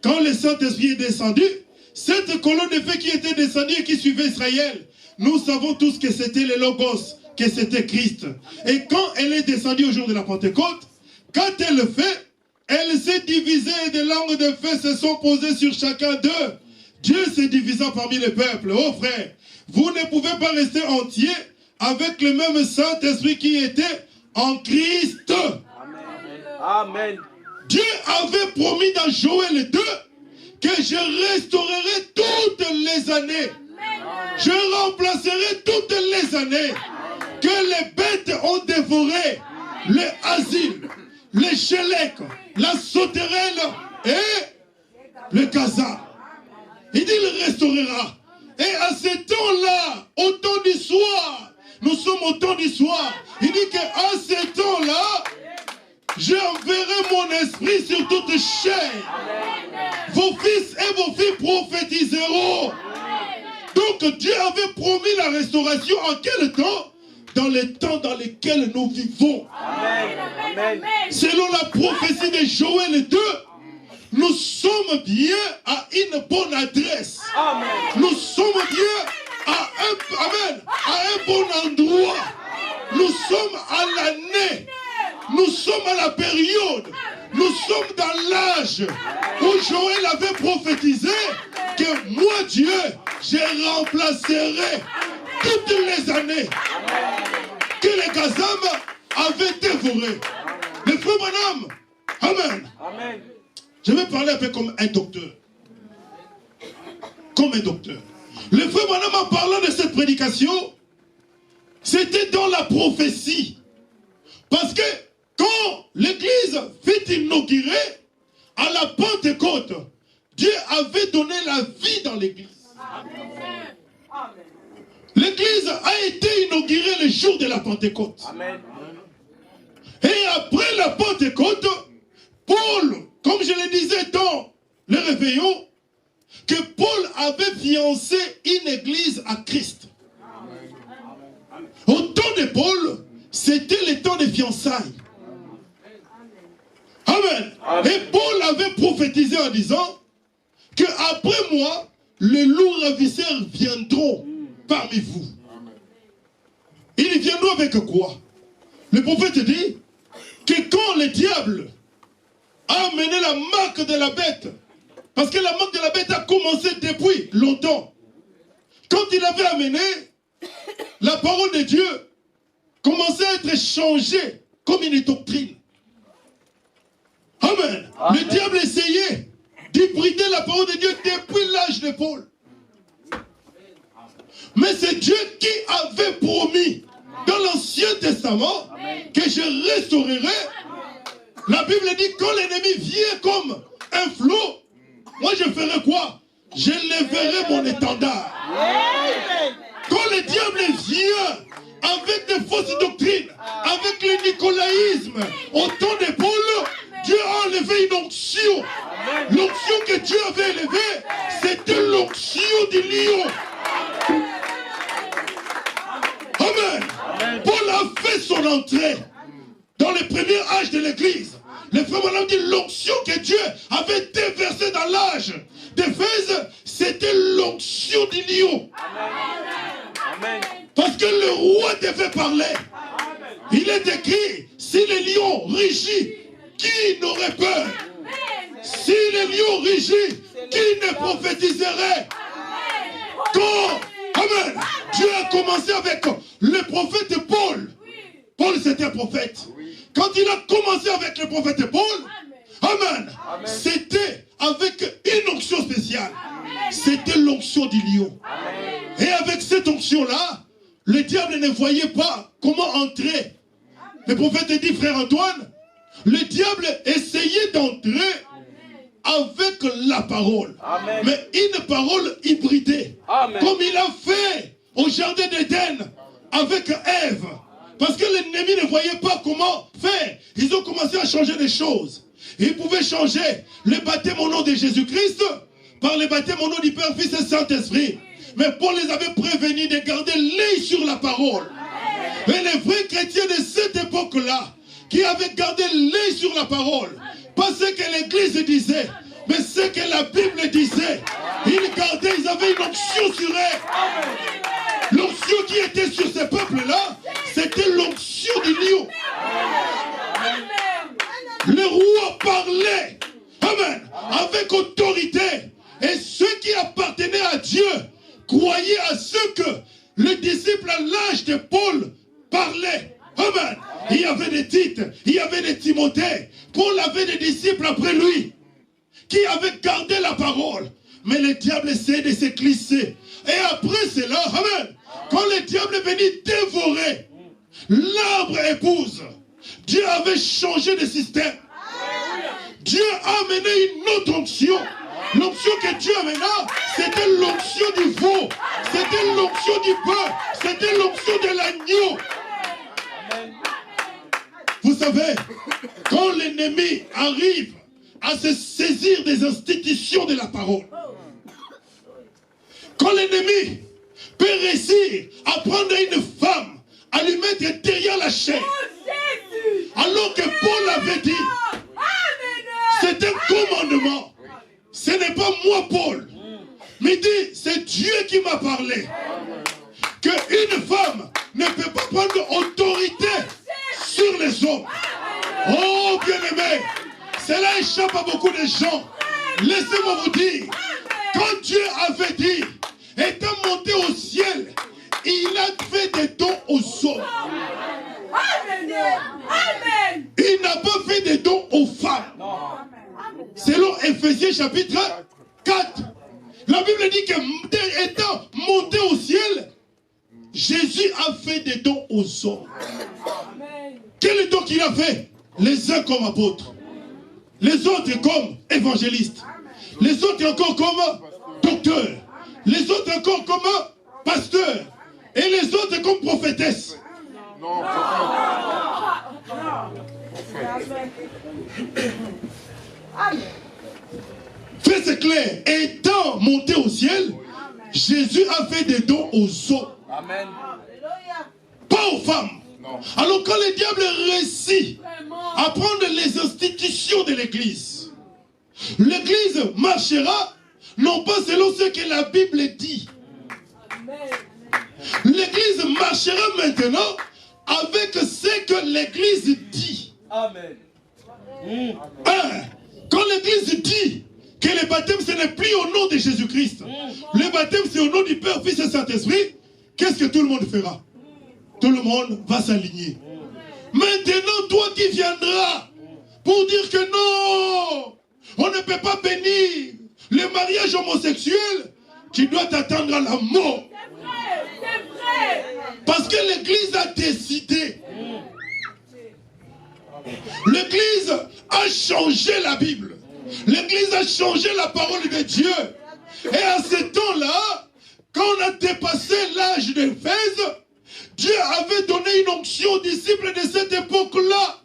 Quand le Saint-Esprit est descendu, cette colonne de feu qui était descendue et qui suivait Israël, nous savons tous que c'était le Logos, que c'était Christ. Et quand elle est descendue au jour de la Pentecôte, quand elle le fait, elle s'est divisée et des langues de feu se sont posées sur chacun d'eux. Dieu s'est divisant parmi les peuples. Oh frère, vous ne pouvez pas rester entier avec le même Saint-Esprit qui était en Christ. Amen. Dieu avait promis dans Joël 2 que je restaurerai toutes les années. Je remplacerai toutes les années que les bêtes ont dévoré, les asiles, les chélecs, la sauterelle et le Gaza. Il dit il restaurera. Et à ce temps-là, au temps du soir, nous sommes au temps du soir. Il dit qu'à ce temps-là, j'enverrai mon esprit sur toute chair. Vos fils et vos filles prophétiseront. Donc Dieu avait promis la restauration en quel temps? Dans les temps dans lesquels nous vivons. Amen. Selon la prophétie de Joël 2, nous sommes bien à une bonne adresse. Amen. Nous sommes bien à un bon endroit. Nous sommes à l'année. Nous sommes à la période. Nous sommes dans l'âge où Joël avait prophétisé que moi, Dieu, je remplacerai toutes les années que les Gazam avaient dévoré. Les frères Branham, amen. Amen. Je vais parler un peu comme un docteur. Comme un docteur. Le frère Branham, en parlant de cette prédication, c'était dans la prophétie. Parce que quand l'église fut inaugurée, à la Pentecôte, Dieu avait donné la vie dans l'église. L'église a été inaugurée le jour de la Pentecôte. Amen. Et après la Pentecôte, Paul, comme je le disais dans le réveillon, que Paul avait fiancé une église à Christ. Au temps de Paul, c'était le temps des fiançailles. Amen. Et Paul avait prophétisé en disant que après moi, les loups ravisseurs viendront parmi vous. Ils viendront avec quoi? Le prophète dit que quand le diable a amené la marque de la bête, parce que la marque de la bête a commencé depuis longtemps, quand il avait amené, la parole de Dieu commençait à être changée comme une doctrine. Amen. Amen. Le diable essayait d'hybrider la parole de Dieu depuis l'âge de Paul. Mais c'est Dieu qui avait promis dans l'Ancien Testament que je restaurerai. La Bible dit quand l'ennemi vient comme un flot, moi je ferai quoi? Je lèverai mon étendard. Quand le diable vient avec des fausses doctrines, avec le nicolaïsme, au temps de Paul, Dieu a enlevé une onction. L'onction que Dieu avait élevée, c'était l'onction du lion. Amen. Paul a fait son entrée dans le premier âge de l'église. Les frères m'ont dit l'onction que Dieu avait déversée dans l'âge d'Éphèse, c'était l'onction du lion. Amen. Parce que le roi devait parler. Il est écrit, si les lions rugissent, qui n'aurait peur? Si les lions rugissent, qui ne prophétiserait? Quand, amen, Dieu a commencé avec le prophète Paul. Paul c'était un prophète. Quand il a commencé avec le prophète Paul, amen, c'était avec une onction spéciale. C'était l'onction du lion. Et avec cette onction-là, le diable ne voyait pas comment entrer. Le prophète dit, frère Antoine, le diable essayait d'entrer avec la parole. Amen. Mais une parole hybridée. Amen. Comme il a fait au jardin d'Éden avec Ève. Parce que l'ennemi ne voyait pas comment faire. Ils ont commencé à changer les choses. Ils pouvaient changer le baptême au nom de Jésus-Christ par le baptême au nom du Père, Fils et Saint-Esprit. Mais Paul les avait prévenus de garder l'œil sur la parole. Et les vrais chrétiens de cette époque-là, qui avaient gardé l'œil sur la parole, pas ce que l'Église disait, mais ce que la Bible disait. Ils gardaient, ils avaient une onction sur eux. L'onction qui était sur ce peuple-là, c'était l'onction du lion. Le roi parlait, amen, avec autorité. Et ceux qui appartenaient à Dieu croyaient à ce que le disciple à l'âge de Paul parlait. Amen. Il y avait des Tites, il y avait des Timothée. Paul avait des disciples après lui qui avaient gardé la parole. Mais le diable essayait de se glisser. Et après cela, amen, quand le diable est venu dévorer l'arbre épouse, Dieu avait changé de système. Dieu a amené une autre onction. L'onction que Dieu amena, c'était l'onction du veau, c'était l'onction du bœuf, c'était l'onction de l'agneau. Vous savez, quand l'ennemi arrive à se saisir des institutions de la parole, quand l'ennemi peut réussir à prendre une femme, à lui mettre derrière la chaîne, alors que Paul avait dit, c'est un commandement. Ce n'est pas moi, Paul. Mais dit, c'est Dieu qui m'a parlé. Qu'une femme ne peut pas prendre autorité sur les hommes. Oh, bien-aimé, cela échappe à beaucoup de gens. Laissez-moi vous dire, quand Dieu avait dit, étant monté au ciel, il a fait des dons aux hommes. Amen. Il n'a pas fait des dons aux femmes. Selon Éphésiens chapitre 4, la Bible dit que étant monté au ciel, Jésus a fait des dons aux hommes. Quel don qu'il a fait? Les uns comme apôtres, les autres comme évangélistes, les autres encore comme docteurs, les autres encore comme pasteurs, et les autres comme prophétesses. Non. Fait c'est clair, étant monté au ciel, Jésus a fait des dons aux hommes. Amen. Pas aux femmes. Non. Alors quand le diable réussit à prendre les institutions de l'église, l'église marchera non pas selon ce que la Bible dit. L'église marchera maintenant avec ce que l'église dit. Amen. Quand l'église dit que le baptême ce n'est plus au nom de Jésus-Christ, le baptême c'est au nom du Père, Fils et Saint-Esprit, qu'est-ce que tout le monde fera? Tout le monde va s'aligner. Maintenant, toi qui viendras pour dire que non, on ne peut pas bénir le mariage homosexuel, tu dois t'attendre à la mort. C'est vrai. Parce que l'église a décidé. L'église a changé la Bible. L'église a changé la parole de Dieu. Et à ce temps-là, quand on a dépassé l'âge d'Éphèse, Dieu avait donné une onction aux disciples de cette époque-là.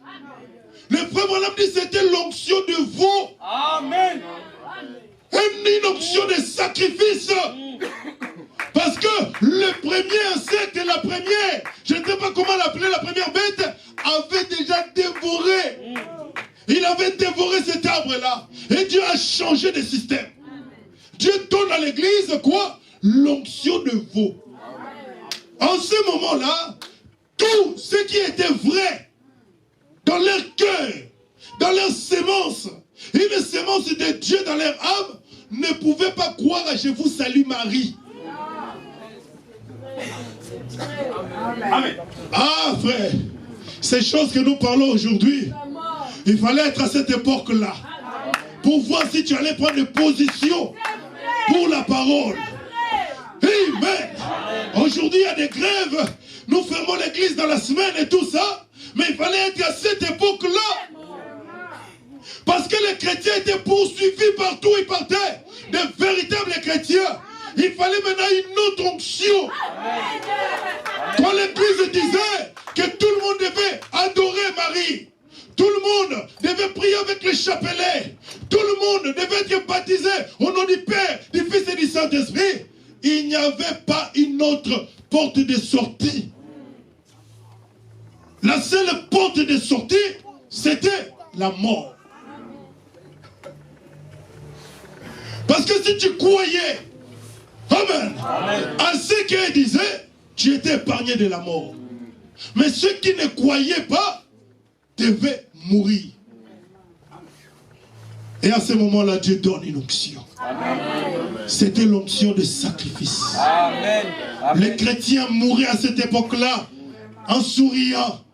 Le frère Branham dit que c'était l'onction de veau. Amen. Une onction de sacrifice. Parce que le premier insecte, la première, je ne sais pas comment l'appeler, la première bête, avait déjà dévoré. Il avait dévoré cet arbre-là. Et Dieu a changé de système. Dieu donne à l'église quoi? L'onction de veau. En ce moment-là, tout ce qui était vrai dans leur cœur, dans leur sémence, une sémence de Dieu dans leur âme, ne pouvait pas croire à « Je vous salue Marie ». Amen. Ah frère, ces choses que nous parlons aujourd'hui, il fallait être à cette époque-là pour voir si tu allais prendre une position pour la parole. Amen. Aujourd'hui il y a des grèves, nous fermons l'église dans la semaine et tout ça, mais il fallait être à cette époque-là. Parce que les chrétiens étaient poursuivis partout, ils partaient. De véritables chrétiens. Il fallait maintenant une autre onction. Quand l'église disait que tout le monde devait adorer Marie, tout le monde devait prier avec le chapelet, tout le monde devait être baptisé au nom du Père, du Fils et du Saint-Esprit, il n'y avait pas une autre porte de sortie. La seule porte de sortie, c'était la mort. Parce que si tu croyais, amen, à ce qu'il disait, tu étais épargné de la mort. Mais ceux qui ne croyaient pas devaient mourir. Et à ce moment-là, Dieu donne une onction. C'était l'onction de sacrifice. Amen. Les chrétiens mouraient à cette époque-là en souriant.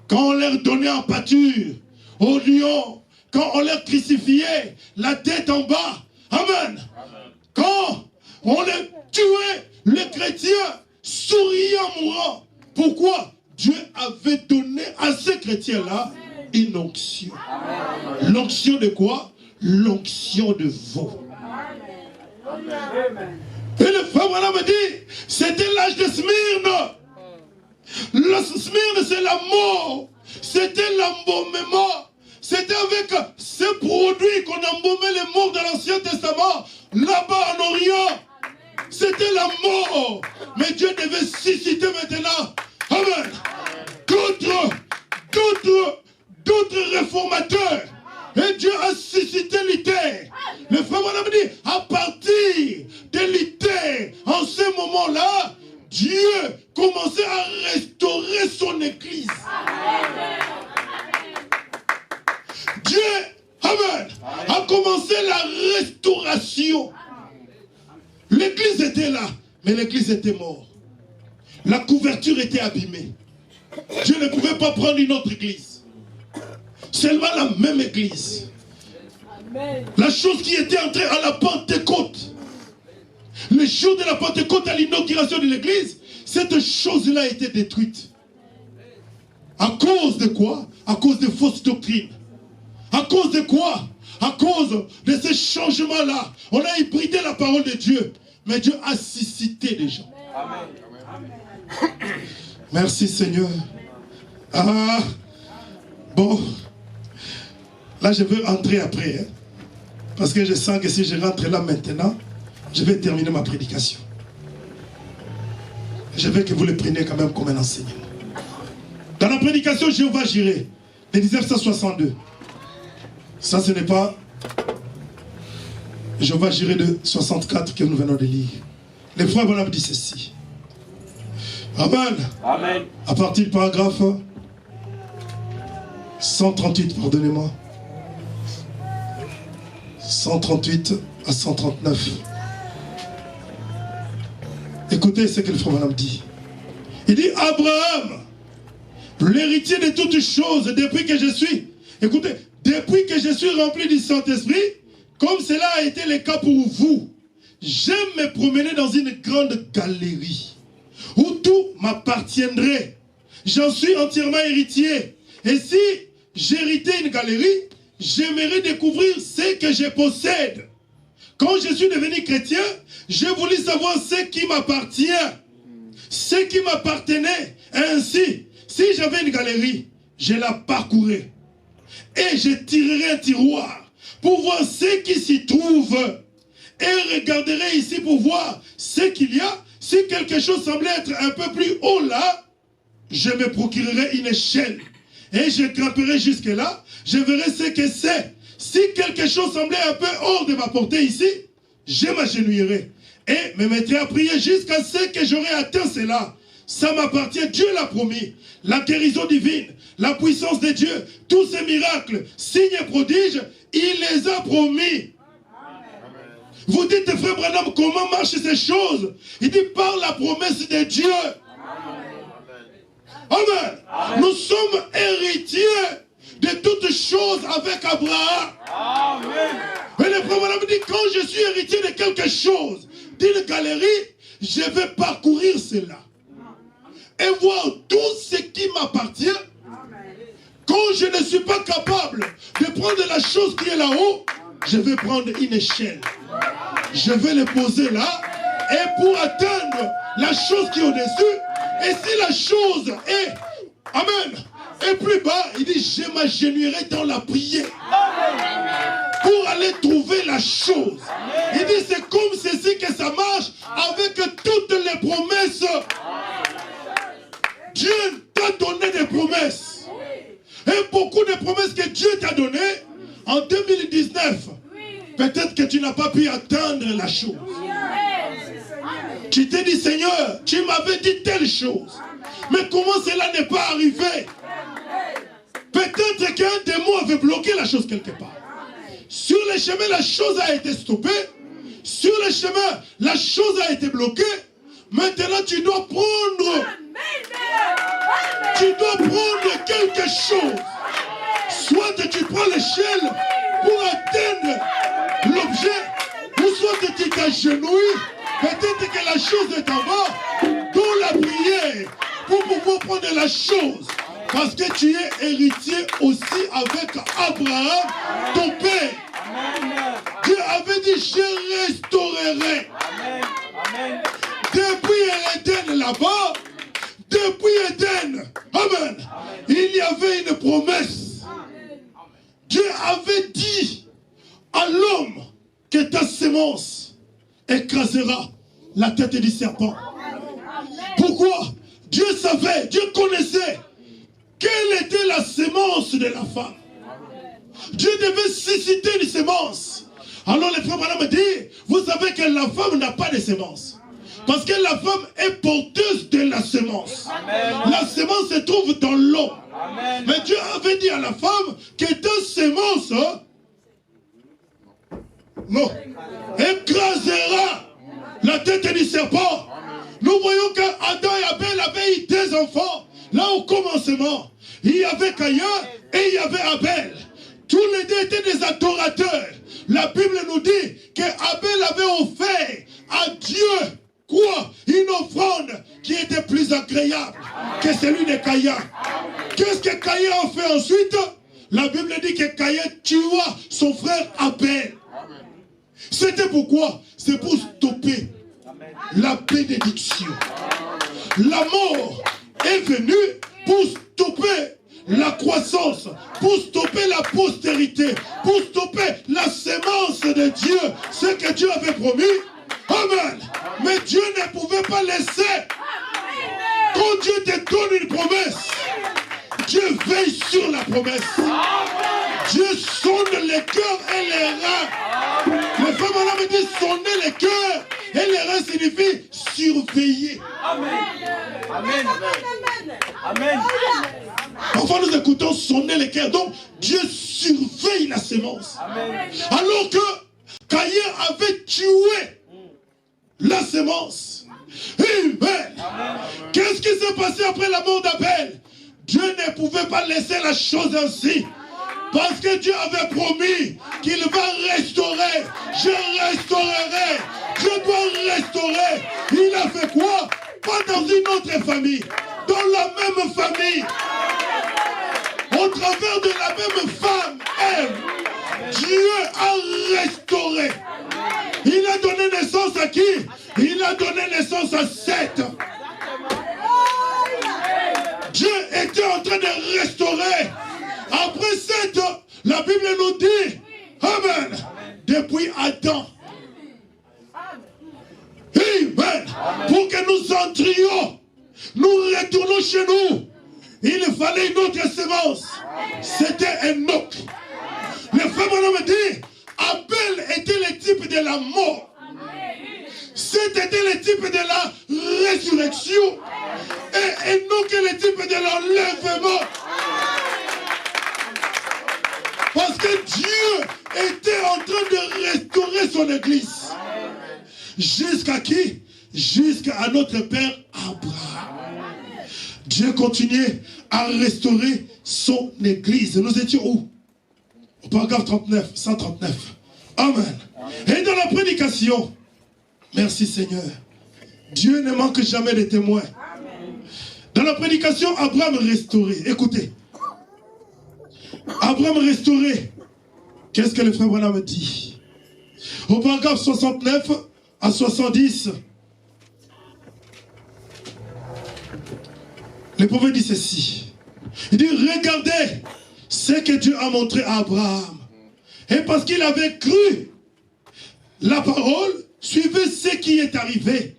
Quand on leur donnait en pâture, au lion, quand on leur crucifiait, la tête en bas. Amen. Quand on les tuait, les chrétiens souriant, mourant. Pourquoi? Dieu avait donné à ces chrétiens-là une onction. L'onction de quoi? L'onction de veau. Et le frère Branham me dit, c'était l'âge de Smyrne. Le Smyrne, c'est la mort. C'était l'embaumement. C'était avec ce produit qu'on embaumait les morts de l'Ancien Testament. Là-bas en Orient, c'était la mort. Mais Dieu devait susciter maintenant. Amen. D'autres réformateurs. Et Dieu a suscité Luther. Le frère me dit, à partir de Luther, en ce moment-là, Dieu commençait à restaurer son église. Dieu, amen, a commencé la restauration. L'église était là, mais l'église était morte. La couverture était abîmée. Dieu ne pouvait pas prendre une autre église. Seulement la même église. La chose qui était entrée à la Pentecôte. Le jour de la Pentecôte, à l'inauguration de l'église, cette chose-là a été détruite. À cause de quoi? À cause de fausses doctrines. À cause de quoi? À cause de ces changements-là. On a hybridé la parole de Dieu. Mais Dieu a suscité des gens. Amen. Merci Seigneur. Ah, bon. Là, je veux entrer après. Hein, parce que je sens que si je rentre là maintenant, je vais terminer ma prédication. Je veux que vous le preniez quand même comme un enseignement. Dans la prédication Jéhovah Jireh de 1962. Ça, ce n'est pas Jéhovah Jireh de 64 que nous venons de lire. Les frères Branham dit ceci. Amen. Amen. À partir du paragraphe 138, pardonnez-moi. 138 à 139. Écoutez ce que le frère Branham dit. Il dit, Abraham, l'héritier de toutes choses, depuis que je suis, écoutez, depuis que je suis rempli du Saint-Esprit, comme cela a été le cas pour vous, j'aime me promener dans une grande galerie où tout m'appartiendrait. J'en suis entièrement héritier. Et si j'héritais une galerie, j'aimerais découvrir ce que je possède. Quand je suis devenu chrétien, j'ai voulu savoir ce qui m'appartient, ce qui m'appartenait. Ainsi, si j'avais une galerie, je la parcourrais. Et je tirerai un tiroir pour voir ce qui s'y trouve. Et regarderai ici pour voir ce qu'il y a. Si quelque chose semblait être un peu plus haut là, je me procurerai une échelle. Et je grimperai jusque là. Je verrai ce que c'est. Si quelque chose semblait un peu hors de ma portée ici, je m'agenouillerai. Et me mettrai à prier jusqu'à ce que j'aurai atteint cela. ça m'appartient, Dieu l'a promis. La guérison divine, la puissance de Dieu, tous ces miracles, signes et prodiges, il les a promis. Vous dites, frère Branham, comment marchent ces choses? Il dit, par la promesse de Dieu. Amen. Amen. Nous sommes héritiers de toutes choses avec Abraham. Amen. Et le frère Branham dit, quand je suis héritier de quelque chose, d'une galerie, je vais parcourir cela. Et voir tout ce qui m'appartient. Quand je ne suis pas capable de prendre la chose qui est là-haut, je vais prendre une échelle. Je vais le poser là. Et pour atteindre la chose qui est au-dessus, et si la chose est, amen, est plus bas, il dit, je m'agenouillerai dans la prière. Pour aller trouver la chose. Il dit, c'est comme ceci que ça marche avec toutes les promesses. Dieu t'a donné des promesses. Et beaucoup de promesses que Dieu t'a données en 2019. Peut-être que tu n'as pas pu atteindre la chose. Tu t'es dit, Seigneur, tu m'avais dit telle chose. Mais comment cela n'est pas arrivé? Peut-être qu'un démon avait bloqué la chose quelque part. Sur le chemin, la chose a été stoppée. Sur le chemin, la chose a été bloquée. Maintenant, tu dois prendre. Tu dois prendre quelque chose. Soit tu prends l'échelle pour atteindre l'objet, ou soit tu t'agenouilles. Peut-être que la chose est en bas, dans la prière, pour pouvoir prendre la chose. Parce que tu es héritier aussi avec Abraham, ton père. Dieu avait dit, je restaurerai. Depuis Éden là-bas, depuis Éden, amen, il y avait une promesse. Dieu avait dit à l'homme que ta sémence écrasera la tête du serpent. Pourquoi? Dieu savait, Dieu connaissait quelle était la sémence de la femme. Dieu devait susciter une sémence. Alors les frères Branham dit, vous savez que la femme n'a pas de sémence. Parce que la femme est porteuse de la sémence. Amen. La sémence se trouve dans l'homme. Mais Dieu avait dit à la femme que ta sémence écrasera la tête du serpent. Nous voyons qu'Adam et Abel avaient eu des enfants. Là au commencement, il y avait Caïn et il y avait Abel. Tous les deux étaient des adorateurs. La Bible nous dit qu'Abel avait offert à Dieu quoi? Une offrande qui était plus agréable que celui de Caïn. Qu'est-ce que Caïn a fait ensuite? La Bible dit que Caïn tua son frère Abel. C'était pourquoi? C'est pour stopper la bénédiction. La mort est venue pour stopper la croissance, pour stopper la postérité, pour stopper la sémence de Dieu. Ce que Dieu avait promis. Amen. Mais Dieu ne pouvait pas laisser. Quand Dieu te donne une promesse, Dieu veille sur la promesse. Dieu sonne les cœurs et les reins. Le frère Branham dit sonner les cœurs et les reins signifie surveiller. Amen. Amen. Amen. Parfois nous écoutons sonner les cœurs. Donc Dieu surveille la sémence. Amen. Alors que Caïn avait tué la sémence. Amen. Qu'est-ce qui s'est passé après la mort d'Abel? Dieu ne pouvait pas laisser la chose ainsi. Parce que Dieu avait promis qu'il va restaurer. Je restaurerai. Je dois restaurer. Il a fait quoi? Pas dans une autre famille. Dans la même famille. Au travers de la même femme, Ève. Dieu a restauré. Il a donné naissance à qui? Il a donné naissance à Seth. Dieu était en train de restaurer. Après Seth, la Bible nous dit, amen, depuis Adam. Amen. Pour que nous entrions, nous retournons chez nous, il fallait une autre sémence. C'était Enoch. Le frère Branham dit, Abel était le type de la mort. C'était le type de la résurrection. Et non que le type de l'enlèvement. Parce que Dieu était en train de restaurer son église. Jusqu'à qui? Jusqu'à notre père Abraham. Dieu continuait à restaurer son église. Nous étions où? Au paragraphe 39, 139. Amen. Et dans la prédication, merci Seigneur, Dieu ne manque jamais de témoins. Dans la prédication, Abraham restauré. Écoutez. Abraham restauré. Qu'est-ce que le frère Branham dit? Au paragraphe 69 à 70, le prophète dit ceci. Il dit, regardez ce que Dieu a montré à Abraham. Et parce qu'il avait cru la parole, suivez ce qui est arrivé.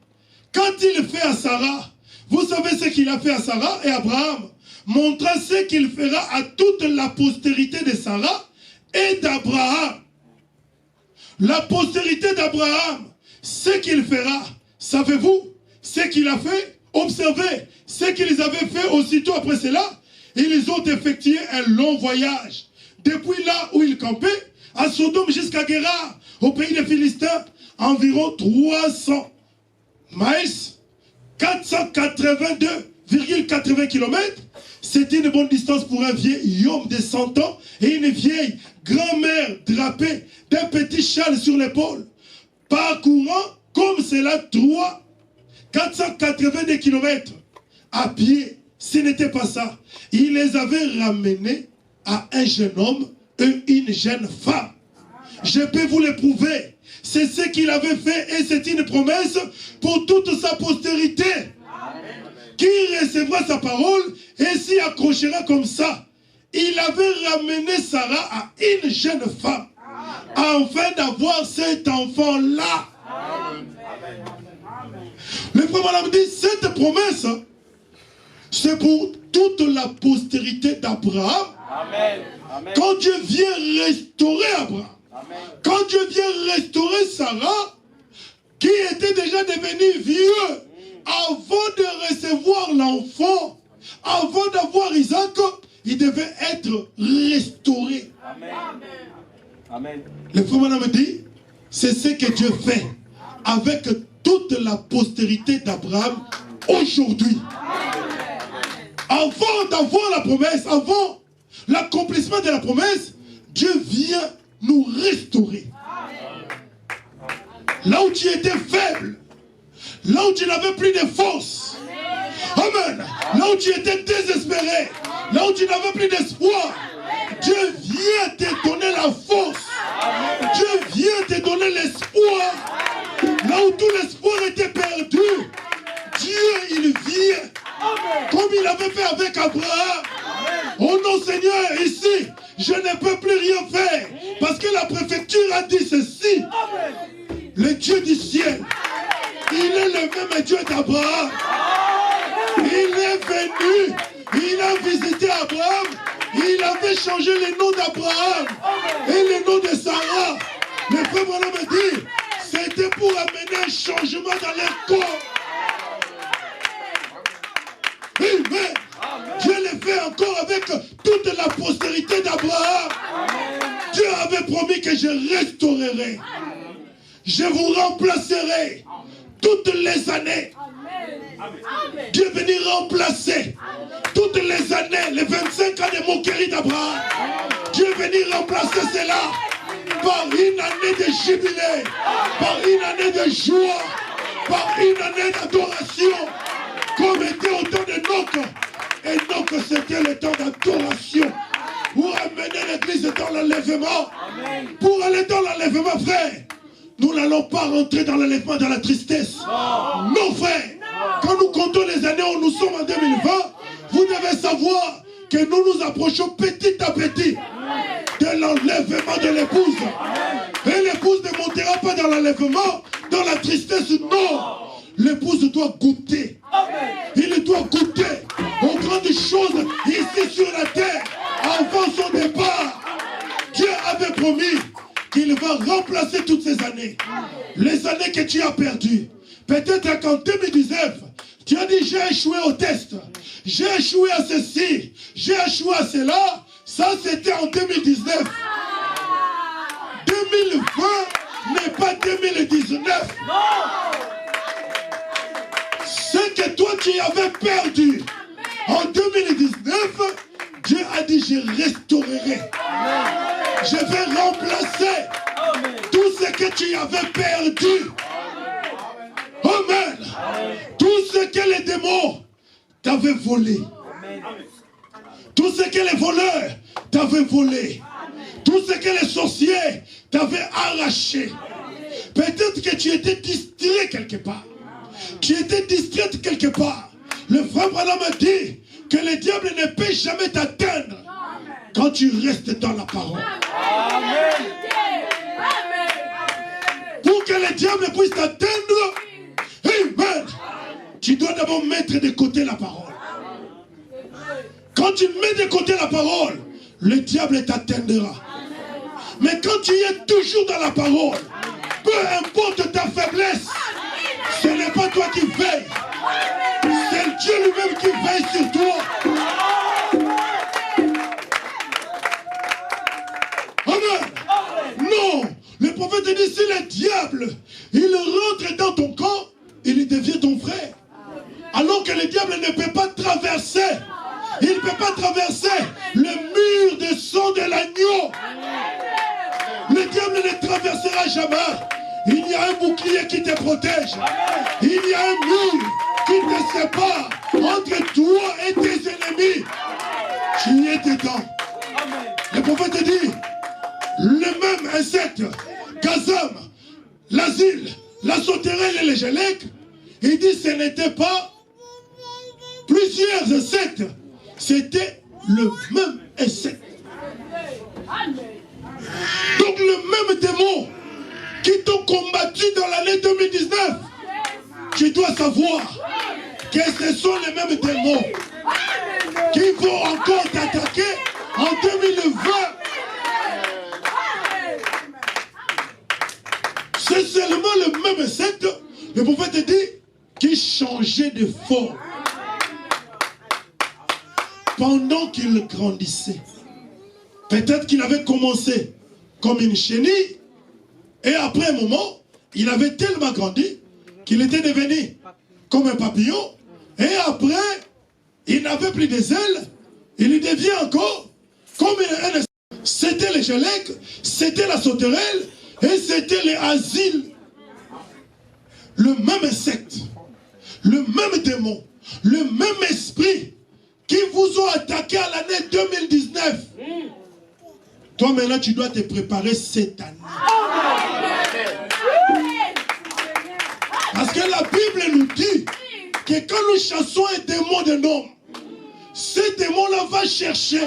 Quand il fait à Sarah, vous savez ce qu'il a fait à Sarah et Abraham montra ce qu'il fera à toute la postérité de Sarah et d'Abraham. La postérité d'Abraham, ce qu'il fera, savez-vous ce qu'il a fait? Observez ce qu'ils avaient fait aussitôt après cela. Ils ont effectué un long voyage depuis là où ils campaient à Sodome jusqu'à Guérar, au pays des Philistins, environ 300 miles, 482,80 km. C'est une bonne distance pour un vieil homme de 100 ans et une vieille grand-mère drapée d'un petit châle sur l'épaule, parcourant comme cela 482 km à pied. Ce n'était pas ça. Il les avait ramenés à un jeune homme et une jeune femme. Je peux vous le prouver. C'est ce qu'il avait fait et c'est une promesse pour toute sa postérité. Qui recevra sa parole et s'y accrochera comme ça. Il avait ramené Sarah à une jeune femme afin d'avoir cet enfant-là. Le frère Branham dit, cette promesse, c'est pour toute la postérité d'Abraham. Quand Dieu vient restaurer Abraham, quand Dieu vient restaurer Sarah, qui était déjà devenue vieux, avant de recevoir l'enfant, avant d'avoir Isaac, il devait être restauré. Amen. Le frère Branham dit, c'est ce que Dieu fait avec toute la postérité d'Abraham aujourd'hui. Avant d'avoir la promesse, avant l'accomplissement de la promesse, Dieu vient nous restaurer. Là où tu étais faible, là où tu n'avais plus de force, amen, là où tu étais désespéré, là où tu n'avais plus d'espoir, Dieu vient te donner la force. Dieu vient te donner l'espoir. Là où tout l'espoir était perdu, Dieu, il vient. Comme il avait fait avec Abraham. Oh non Seigneur, ici, je ne peux plus rien faire. Parce que la préfecture a dit ceci. Le Dieu du ciel, il est le même Dieu d'Abraham. Il est venu, il a visité Abraham. Il avait changé le nom d'Abraham et le nom de Sarah. Le frère Branham me dit, c'était pour amener un changement dans leur corps. Amen. Dieu le fait encore avec toute la postérité d'Abraham. Dieu avait promis que je restaurerai. Je vous remplacerai toutes les années. Dieu est venu remplacer toutes les années, les 25 ans de moquerie d'Abraham. Dieu est venu remplacer cela par une année de jubilé, par une année de joie, par une année d'adoration, comme était au temps d'Enoch. Enoch, c'était le temps d'adoration. Pour amener l'église dans l'enlèvement. Pour aller dans l'enlèvement, frère, nous n'allons pas rentrer dans l'enlèvement, dans la tristesse. Non, frère. Quand nous comptons les années où nous sommes en 2020, vous devez savoir que nous nous approchons petit à petit de l'enlèvement de l'épouse. Et l'épouse ne montera pas dans l'enlèvement, dans la tristesse, non. L'épouse doit goûter. Il doit goûter aux grandes choses ici sur la terre avant son départ. Dieu avait promis qu'il va remplacer toutes ces années. Les années que tu as perdues. Peut-être qu'en 2019, Tu as dit, j'ai échoué au test. J'ai échoué à ceci. J'ai échoué à cela. Ça, c'était en 2019. 2020 n'est pas 2019. Ce que toi, tu avais perdu en 2019, Dieu a dit, je restaurerai. Je vais remplacer tout ce que tu avais perdu. Amen. Tout ce que les démons t'avaient volé. Tout ce que les voleurs t'avaient volé. Tout ce que les sorciers t'avaient arraché. Peut-être que tu étais distrait quelque part. Tu étais distraite quelque part. Le frère Branham a dit que le diable ne peut jamais t'atteindre quand tu restes dans la parole. Pour que le diable puisse t'atteindre, amen, tu dois d'abord mettre de côté la parole. Quand tu mets de côté la parole, le diable t'atteindra. Mais quand tu es toujours dans la parole, peu importe ta faiblesse, ce n'est pas toi qui veille. C'est Dieu lui-même qui veille sur toi. Amen. Non. Le prophète dit, si le diable, il rentre dans ton corps, il devient ton frère. Alors que le diable ne peut pas traverser. Il ne peut pas traverser le mur de sang de l'agneau. Le diable ne traversera jamais. Il y a un bouclier qui te protège. Il y a un mur qui te sépare entre toi et tes ennemis. Tu es dedans. Le prophète dit, le même insecte, Gazam, l'asile, la sauterelle et les gélèques, il dit ce n'était pas plusieurs insectes, c'était le même insecte. Donc le même démon qui t'ont combattu dans l'année 2019, tu dois savoir que ce sont les mêmes démons qui vont encore t'attaquer en 2020. C'est seulement le même insecte, le prophète dit, qui changeait de forme pendant qu'il grandissait. Peut-être qu'il avait commencé comme une chenille, et après un moment, il avait tellement grandi qu'il était devenu comme un papillon, et après, il n'avait plus des ailes, il devient encore comme un. C'était les gélèques, c'était la sauterelle, et c'était les asiles. Le même insecte, le même démon, le même esprit qui vous ont attaqué à l'année 2019. Toi maintenant tu dois te préparer cette année. Parce que la Bible nous dit que quand nous chassons un démon d'un homme, ce démon-là va chercher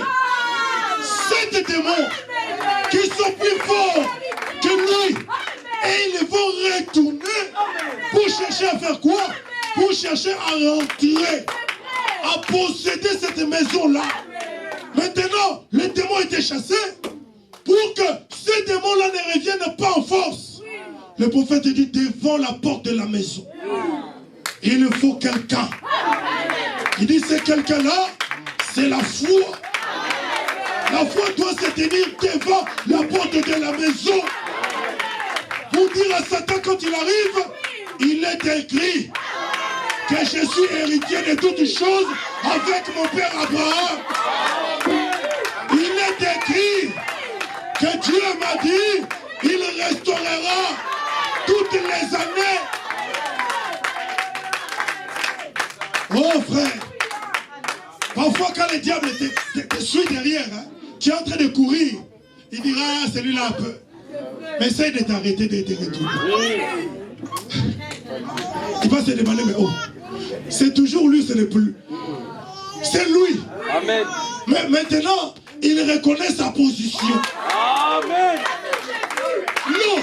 7 démons qui sont plus forts que lui. Et ils vont retourner pour chercher à faire quoi? Pour chercher à rentrer, à posséder cette maison-là. Maintenant, le démon était chassé pour que ces démons-là ne reviennent pas en force. Le prophète dit devant la porte de la maison, il faut quelqu'un. Il dit c'est quelqu'un-là, c'est la foi. La foi doit se tenir devant la porte de la maison. Pour dire à Satan quand il arrive, il est écrit que je suis héritier de toutes choses avec mon père Abraham. Il est écrit que Dieu m'a dit, il restaurera toutes les années. Oh frère, parfois quand le diable te suit derrière, hein, tu es en train de courir, il dira, ah, celui-là un peu. Mais essaye de t'arrêter de te retourner. Il va se demander, mais oh, c'est toujours lui, ce n'est plus. C'est lui. Amen. Mais maintenant, il reconnaît sa position. Amen. Non,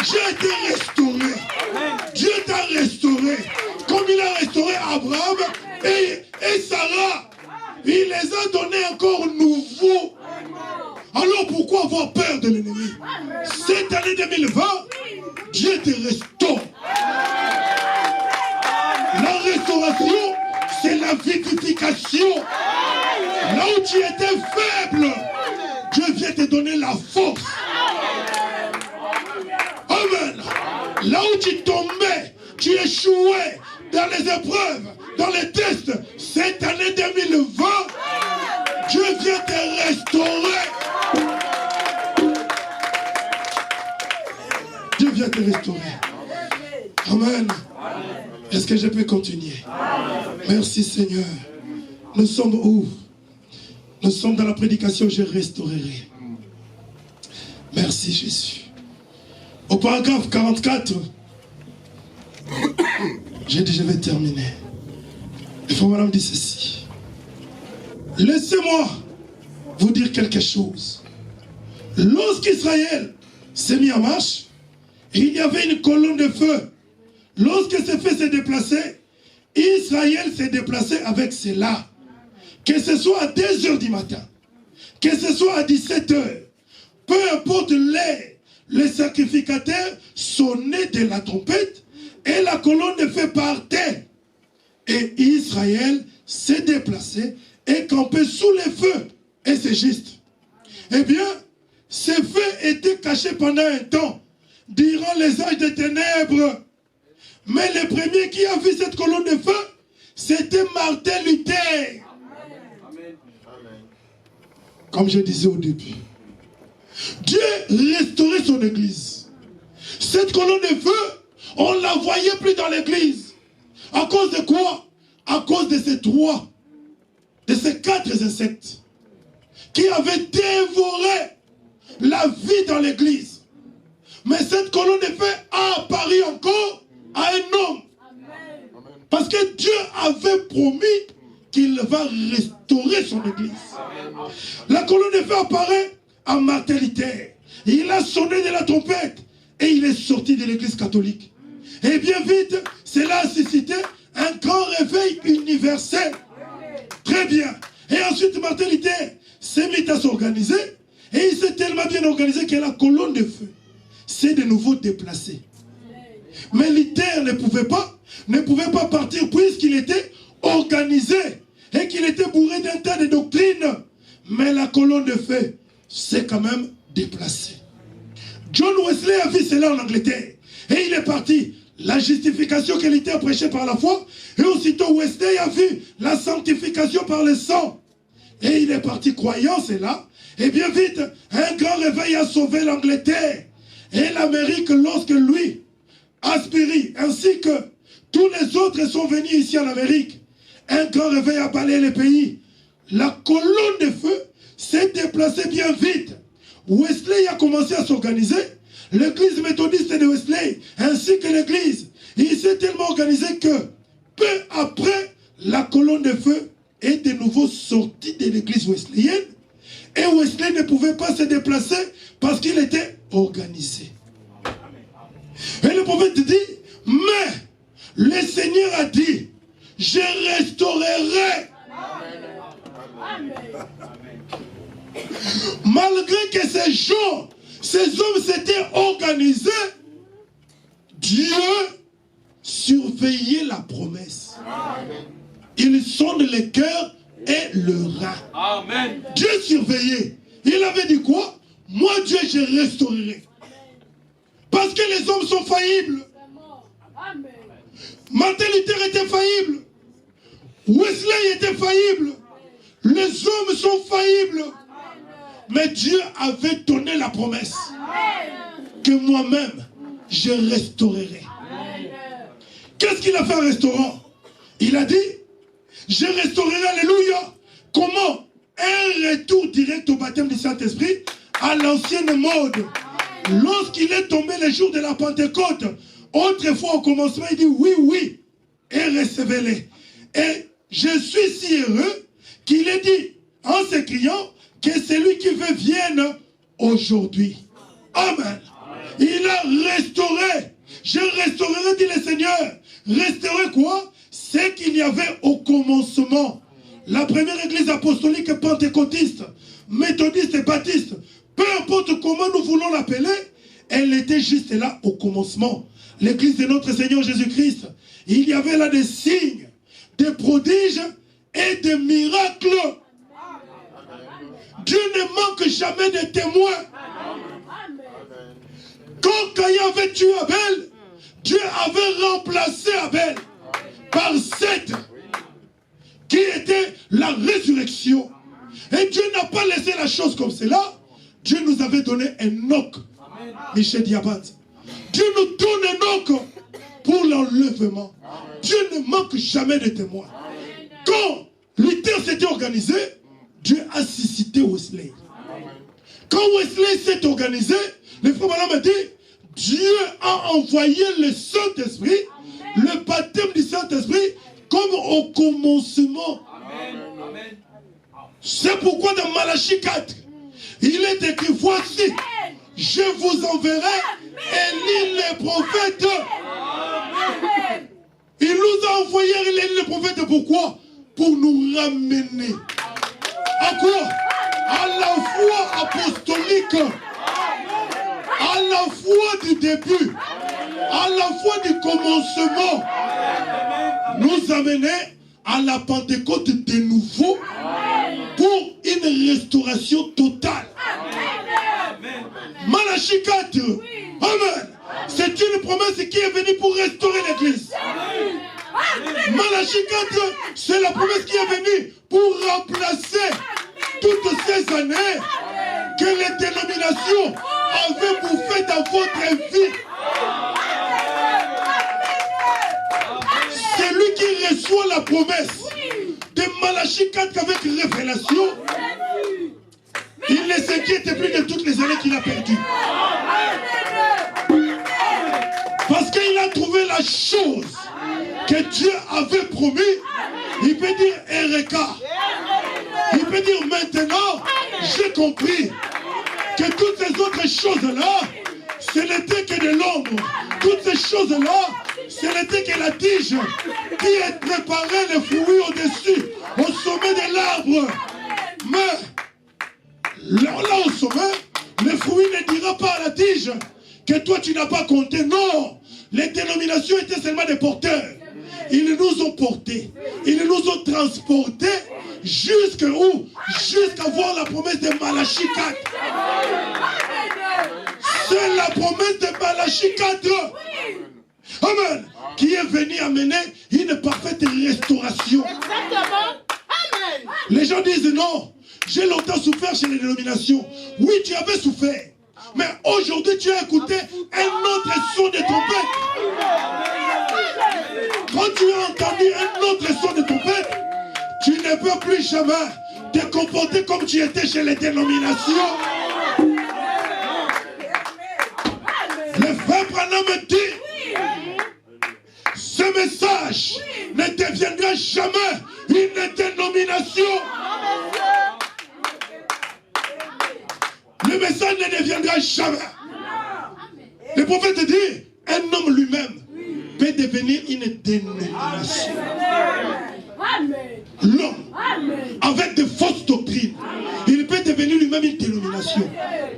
j'ai été restauré. Amen. Dieu t'a restauré. Comme il a restauré Abraham et Sarah. Il les a donnés encore nouveaux. Alors pourquoi avoir peur de l'ennemi? Cette année 2020, Dieu te restaure. La restauration, c'est la vivification. Là où tu étais faible, Dieu vient te donner la force. Amen. Là où tu tombais, tu échouais dans les épreuves, dans les tests, cette année 2020, Dieu vient te restaurer. Dieu vient te restaurer. Amen. Est-ce que je peux continuer? Merci Seigneur. Nous sommes où? Nous sommes dans la prédication, je restaurerai. Merci Jésus. Au paragraphe 44, j'ai dit je vais terminer. Il faut madame dire ceci. Laissez-moi vous dire quelque chose. Lorsqu'Israël s'est mis en marche, il y avait une colonne de feu. Lorsque ce feu s'est déplacé, Israël s'est déplacé avec cela. Que ce soit à 2 h du matin, que ce soit à 17 h, peu importe l'heure, les sacrificateurs sonnaient de la trompette et la colonne de feu partait. Et Israël s'est déplacé et campé sous les feux. Et c'est juste. Eh bien, ces feux étaient cachés pendant un temps, durant les âges des ténèbres. Mais le premier qui a vu cette colonne de feu, c'était Martin Luther. Comme je disais au début, Dieu restaurait son église. Cette colonne de feu, on ne la voyait plus dans l'église. À cause de quoi? À cause de ces 4 insectes qui avaient dévoré la vie dans l'église. Mais cette colonne de feu a apparu encore à un homme. Parce que Dieu avait promis qu'il va restaurer son église. La colonne de feu apparaît à Martin Luther. Il a sonné de la trompette et il est sorti de l'église catholique. Et bien vite, cela a suscité un grand réveil universel. Très bien. Et ensuite, Martin Luther s'est mis à s'organiser et il s'est tellement bien organisé que la colonne de feu s'est de nouveau déplacée. Mais Luther ne pouvait pas partir puisqu'il était organisé et qu'il était bourré d'un tas de doctrines. Mais la colonne de feu s'est quand même déplacée. John Wesley a vu cela en Angleterre et il est parti. La justification que Luther prêchait par la foi, et aussitôt Wesley a vu la sanctification par le sang. Et il est parti croyant cela. Et bien vite, un grand réveil a sauvé l'Angleterre et l'Amérique lorsque lui, Asbury, ainsi que tous les autres sont venus ici en Amérique. Un grand réveil a balayé le pays. La colonne de feu s'est déplacée bien vite. Wesley a commencé à s'organiser. L'église méthodiste de Wesley, ainsi que l'église, il s'est tellement organisé que peu après, la colonne de feu est de nouveau sortie de l'église wesleyenne. Et Wesley ne pouvait pas se déplacer parce qu'il était organisé. Et le prophète dit, mais le Seigneur a dit, je restaurerai. Malgré que ces gens, ces hommes s'étaient organisés, Dieu surveillait la promesse. Il sonde le cœur et le rein. Amen. Dieu surveillait. Il avait dit quoi? Moi Dieu je restaurerai. Parce que les hommes sont faillibles. Martin Luther était faillible. Wesley était faillible. Les hommes sont faillibles. Mais Dieu avait donné la promesse que moi-même, je restaurerai. Qu'est-ce qu'il a fait en restaurant? Il a dit, je restaurerai, alléluia. Comment? Un retour direct au baptême du Saint-Esprit à l'ancienne mode. Lorsqu'il est tombé le jour de la Pentecôte, autrefois au commencement, il dit oui, oui, et recevez-les. Et je suis si heureux qu'il ait dit en s'écriant que celui qui veut vienne aujourd'hui. Amen. Il a restauré. Je restaurerai, dit le Seigneur. Restaurer quoi? C'est qu'il y avait au commencement. La première église apostolique pentecôtiste, méthodiste et baptiste, peu importe comment nous voulons l'appeler, elle était juste là au commencement. L'église de notre Seigneur Jésus-Christ, il y avait là des signes, des prodiges et des miracles. Dieu ne manque jamais de témoins. Quand Caïn avait tué Abel, Dieu avait remplacé Abel par Seth, qui était la résurrection. Et Dieu n'a pas laissé la chose comme cela. Dieu nous avait donné Enoch, Michel Diabat. Dieu nous donne Enoch pour l'enlèvement. Dieu ne manque jamais de témoins. Quand Luther s'était organisé, Dieu a suscité Wesley. Quand Wesley s'est organisé, le frère Branham a dit, Dieu a envoyé le Saint-Esprit, le baptême du Saint-Esprit, comme au commencement. C'est pourquoi dans Malachie 4, il est écrit, voici, je vous enverrai Élie le prophète. Il nous a envoyé Élie le prophète, pourquoi? Pour nous ramener. À quoi? À la foi apostolique. À la foi du début. À la foi du commencement. Nous amener à la Pentecôte de nouveau pour une restauration totale. Malachie 4. Amen. C'est une promesse qui est venue pour restaurer l'église. Malachie 4, c'est la promesse qui est venue pour remplacer toutes ces années que les dénominations avaient bouffé dans votre vie. C'est lui qui reçoit la promesse de Malachie 4 avec révélation. Il ne s'inquiète plus de toutes les années qu'il a perdues. Parce qu'il a trouvé la chose que Dieu avait promis. Il peut dire Ereka. Il peut dire maintenant, j'ai compris que toutes ces autres choses-là, ce n'était que de l'ombre. Toutes ces choses-là, ce n'était que la tige qui préparait les fruits au-dessus, au sommet de l'arbre. Mais là au sommet, le fruit ne dira pas à la tige que toi tu n'as pas compté. Non, les dénominations étaient seulement des porteurs. Ils nous ont portés, ils nous ont transportés jusqu'à où? Jusqu'à voir la promesse de Malachie 4. C'est la promesse de Malachie 4. Amen. Qui est venu amener une parfaite restauration. Exactement. Amen. Les gens disent non, j'ai longtemps souffert chez les dénominations. Oui, tu avais souffert. Mais aujourd'hui, tu as écouté un autre son de trompette. Quand tu as entendu un autre son de trompette, tu ne peux plus jamais te comporter comme tu étais chez les dénominations. Le frère Branham me dit, ce message ne deviendra jamais une dénomination. Le message ne deviendra jamais. Le prophète dit, un homme lui-même peut devenir une dénomination. L'homme, avec de fausses doctrines, il peut devenir lui-même une dénomination.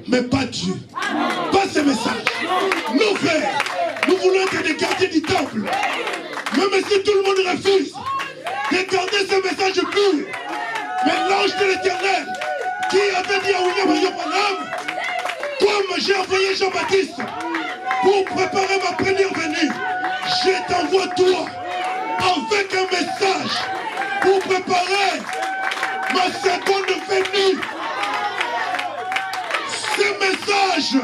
Mais pas Dieu. Pas ce message. Nos frères, nous voulons être des gardiens du temple. Même si tout le monde refuse de garder ce message pur. Mais l'ange de l'Éternel, qui avait dit à William Branham, comme j'ai envoyé Jean-Baptiste pour préparer ma première venue, je t'envoie toi avec un message pour préparer ma seconde venue. Ces messages,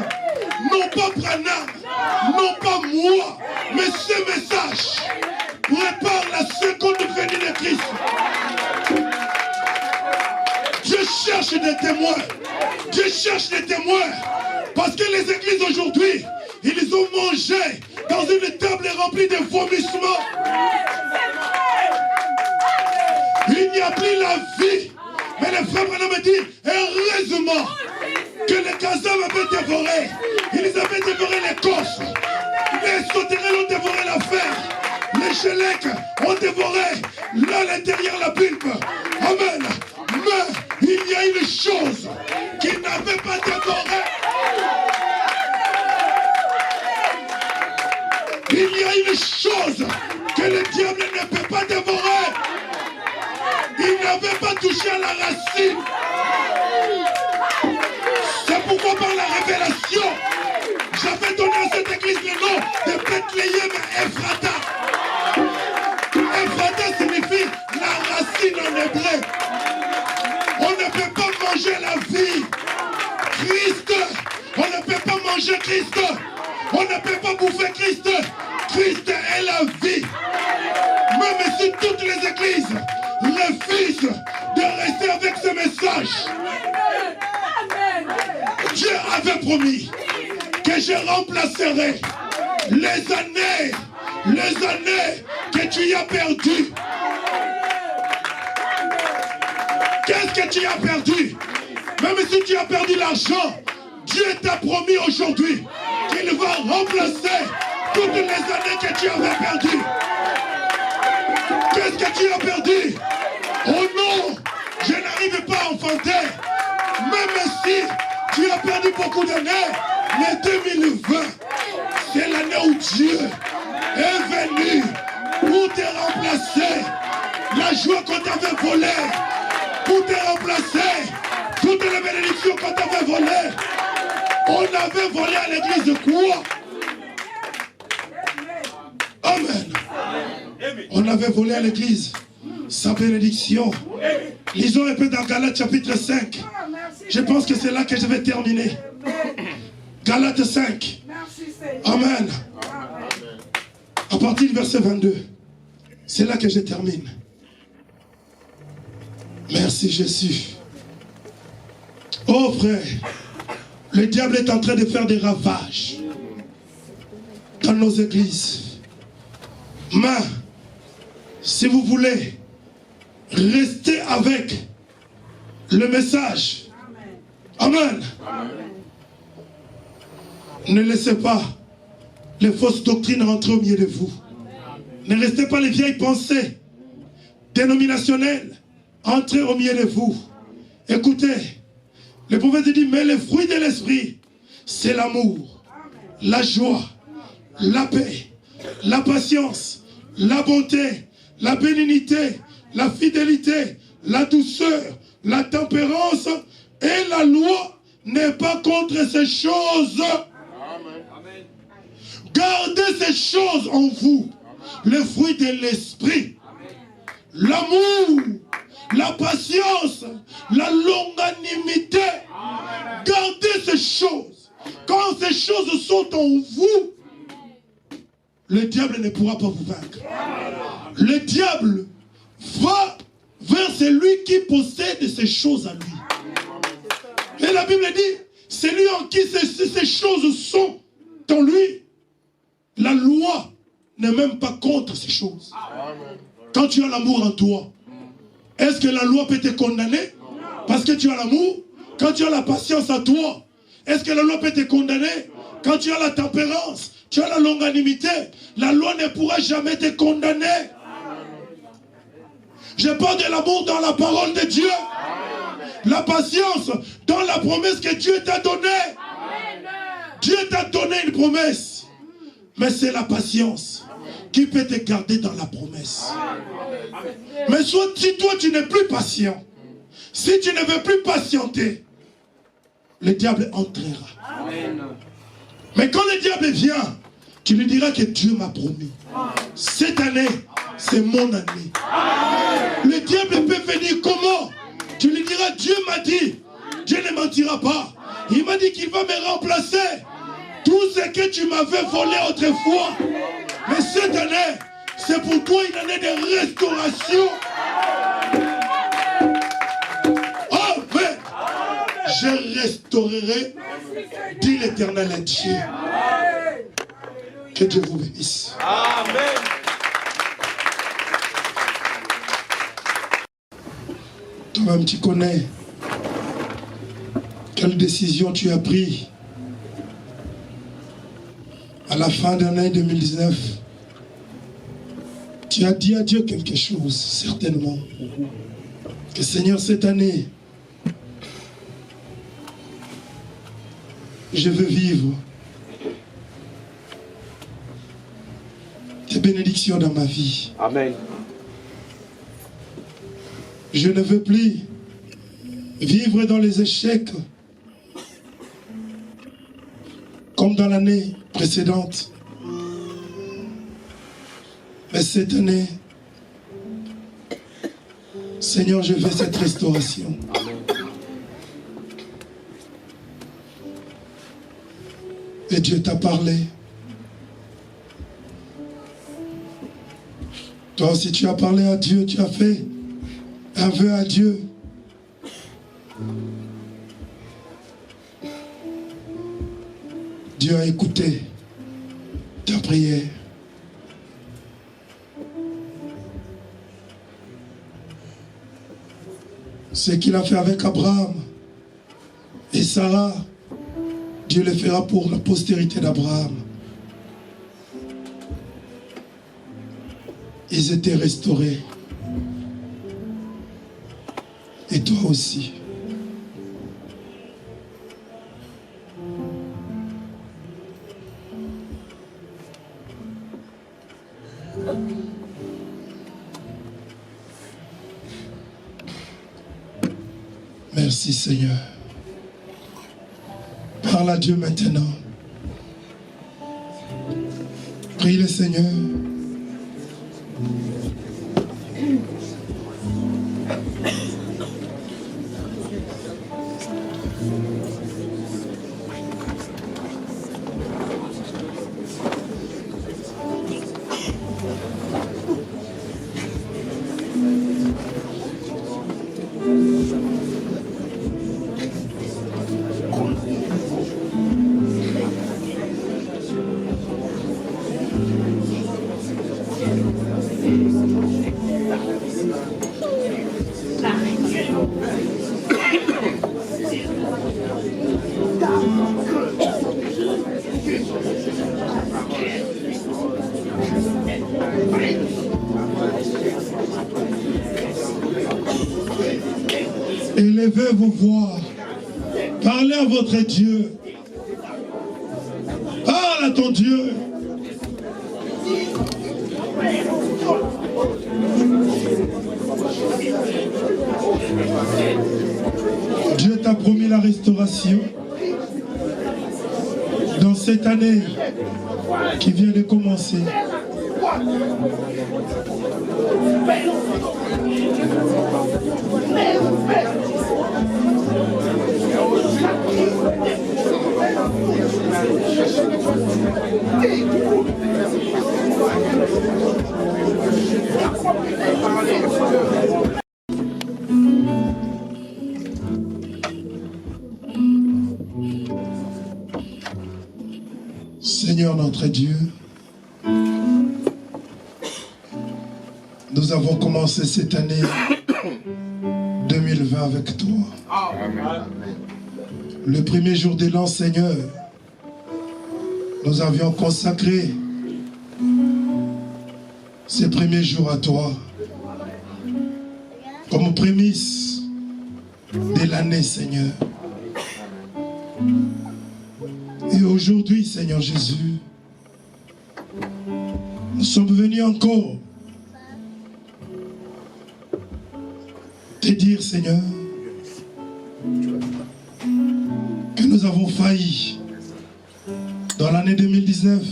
non pas Branham, non pas moi, mais ces messages préparent la seconde venue de Christ. Dieu cherche des témoins. Dieu cherche des témoins. Parce que les églises aujourd'hui, ils ont mangé dans une table remplie de vomissements. Il n'y a plus la vie. Mais le frère Branham me dit, heureusement que les Kazam avaient dévoré. Ils avaient dévoré l'écorce. Les sauterelles ont dévoré la fer. Les chélecs ont dévoré là l'intérieur, la pulpe. Amen. Mais il y a une chose qui n'avait pas dévoré. Il y a une chose que le diable ne peut pas dévorer. dans la racine. C'est pourquoi par la révélation, j'avais donné à cette église le nom de Bethléem Ephrata. Ephrata signifie la racine en hébreu. On ne peut pas manger la vie. Christ, on ne peut pas manger Christ. On ne peut pas bouffer Christ. Christ est la vie. Même si toutes les églises refusent de rester avec ce message, Dieu avait promis que je remplacerai les années que tu as perdues. Qu'est-ce que tu as perdu? Même si tu as perdu l'argent, Dieu t'a promis aujourd'hui qu'il va remplacer toutes les années que tu avais perdues. Qu'est-ce que tu as perdu? Oh non, je n'arrive pas à enfanter. Même si tu as perdu beaucoup d'années, mais 2020, c'est l'année où Dieu est venu pour te remplacer. La joie qu'on t'avait volée, pour te remplacer. Toutes les bénédictions qu'on t'avait volées. On avait volé à l'église de quoi? Amen. On avait volé à l'église sa bénédiction. Lisons un peu dans Galates chapitre 5. Je pense que c'est là que je vais terminer. Galates 5. Amen. À partir du verset 22. C'est là que je termine. Merci Jésus. Oh frère, le diable est en train de faire des ravages dans nos églises. Mais, si vous voulez rester avec le message, Amen. Ne laissez pas les fausses doctrines rentrer au milieu de vous. Ne restez pas les vieilles pensées dénominationnelles entrer au milieu de vous. Écoutez, le prophète dit, mais les fruits de l'esprit, c'est l'amour, la joie, la paix, la patience, la bonté, la bénignité, la fidélité, la douceur, la tempérance, et la loi n'est pas contre ces choses. Amen. Gardez ces choses en vous, les fruits de l'esprit, l'amour, la patience, la longanimité. Gardez ces choses. Quand ces choses sont en vous, le diable ne pourra pas vous vaincre. Le diable va vers celui qui possède ces choses à lui. Et la Bible dit, celui en qui ces choses sont en lui, la loi n'est même pas contre ces choses. Quand tu as l'amour en toi, est-ce que la loi peut te condamner? Parce que tu as l'amour. Quand tu as la patience en toi, est-ce que la loi peut te condamner? Quand tu as la tempérance, tu as la longanimité, la loi ne pourra jamais te condamner. Je parle de l'amour dans la parole de Dieu. La patience dans la promesse que Dieu t'a donnée. Dieu t'a donné une promesse. Mais c'est la patience qui peut te garder dans la promesse. Mais soit si toi tu n'es plus patient, si tu ne veux plus patienter, le diable entrera. Mais quand le diable vient, tu lui diras que Dieu m'a promis. Cette année, c'est mon année. Le diable peut venir comment? Tu lui diras, Dieu m'a dit. Dieu ne mentira pas. Il m'a dit qu'il va me remplacer. Tout ce que tu m'avais volé autrefois. Mais cette année, c'est pour toi une année de restauration. Amen. Je restaurerai, dit l'Éternel à Dieu. Que Dieu vous bénisse. Amen. Toi-même, tu connais quelle décision tu as prise à la fin de l'année 2019. Tu as dit à Dieu quelque chose, certainement. Que Seigneur, cette année, je veux vivre tes bénédictions dans ma vie. Amen. Je ne veux plus vivre dans les échecs, comme dans l'année précédente. Mais cette année, Seigneur, je veux cette restauration. Et Dieu t'a parlé. Toi aussi tu as parlé à Dieu, tu as fait un vœu à Dieu. Dieu a écouté ta prière. Ce qu'il a fait avec Abraham et Sarah, Dieu le fera pour la postérité d'Abraham. Ils étaient restaurés. Et toi aussi. Merci Seigneur. Parle à Dieu maintenant. Prie le Seigneur. Élevez vos voix. Parlez à votre Dieu. Parle à ton Dieu. Dieu t'a promis la restauration dans cette année qui vient de commencer. Seigneur notre Dieu, nous avons commencé cette année 2020 avec toi. Le premier jour de l'an, Seigneur, nous avions consacré ces premiers jours à toi comme prémisse de l'année, Seigneur. Et aujourd'hui, Seigneur Jésus, nous sommes venus encore te dire, Seigneur, que nous avons failli dans l'année 2019.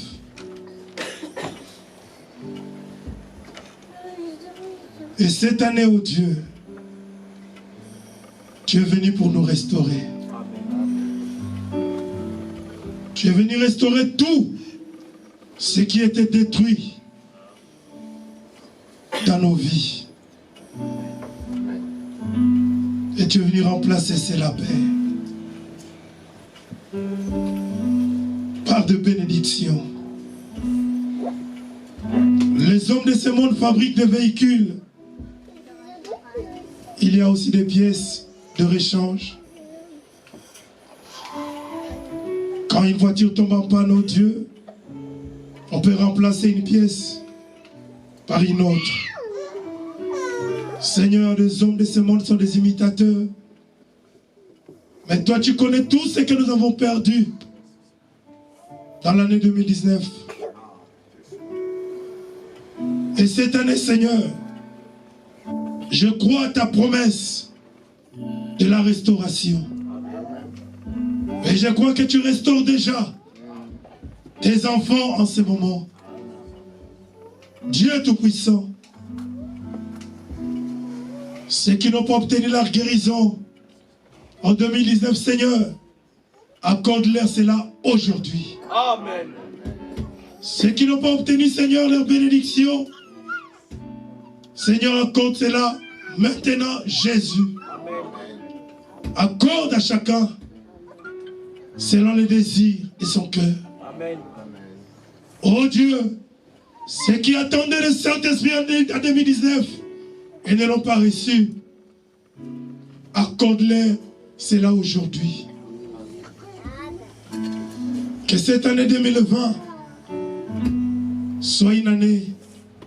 Et cette année, oh Dieu, tu es venu pour nous restaurer. Tu es venu restaurer tout ce qui était détruit dans nos vies. Et tu es venu remplacer cela, Père, par de bénédictions. Les hommes de ce monde fabriquent des véhicules. Il y a aussi des pièces de rechange. Quand une voiture tombe en panne, oh Dieu, on peut remplacer une pièce par une autre. Seigneur, les hommes de ce monde sont des imitateurs. Mais toi, tu connais tout ce que nous avons perdu dans l'année 2019. Et cette année, Seigneur, je crois à ta promesse de la restauration. Et je crois que tu restaures déjà tes enfants en ce moment. Dieu Tout-Puissant, ceux qui n'ont pas obtenu la guérison en 2019, Seigneur, accorde-leur cela aujourd'hui. Amen. Ceux qui n'ont pas obtenu, Seigneur, leur bénédiction, Seigneur, accorde cela maintenant, Jésus. Accorde à chacun selon les désirs de son cœur. Amen. Oh Dieu, ceux qui attendaient le Saint-Esprit en 2019 et ne l'ont pas reçu, accorde-leur cela aujourd'hui. Que cette année 2020 soit une année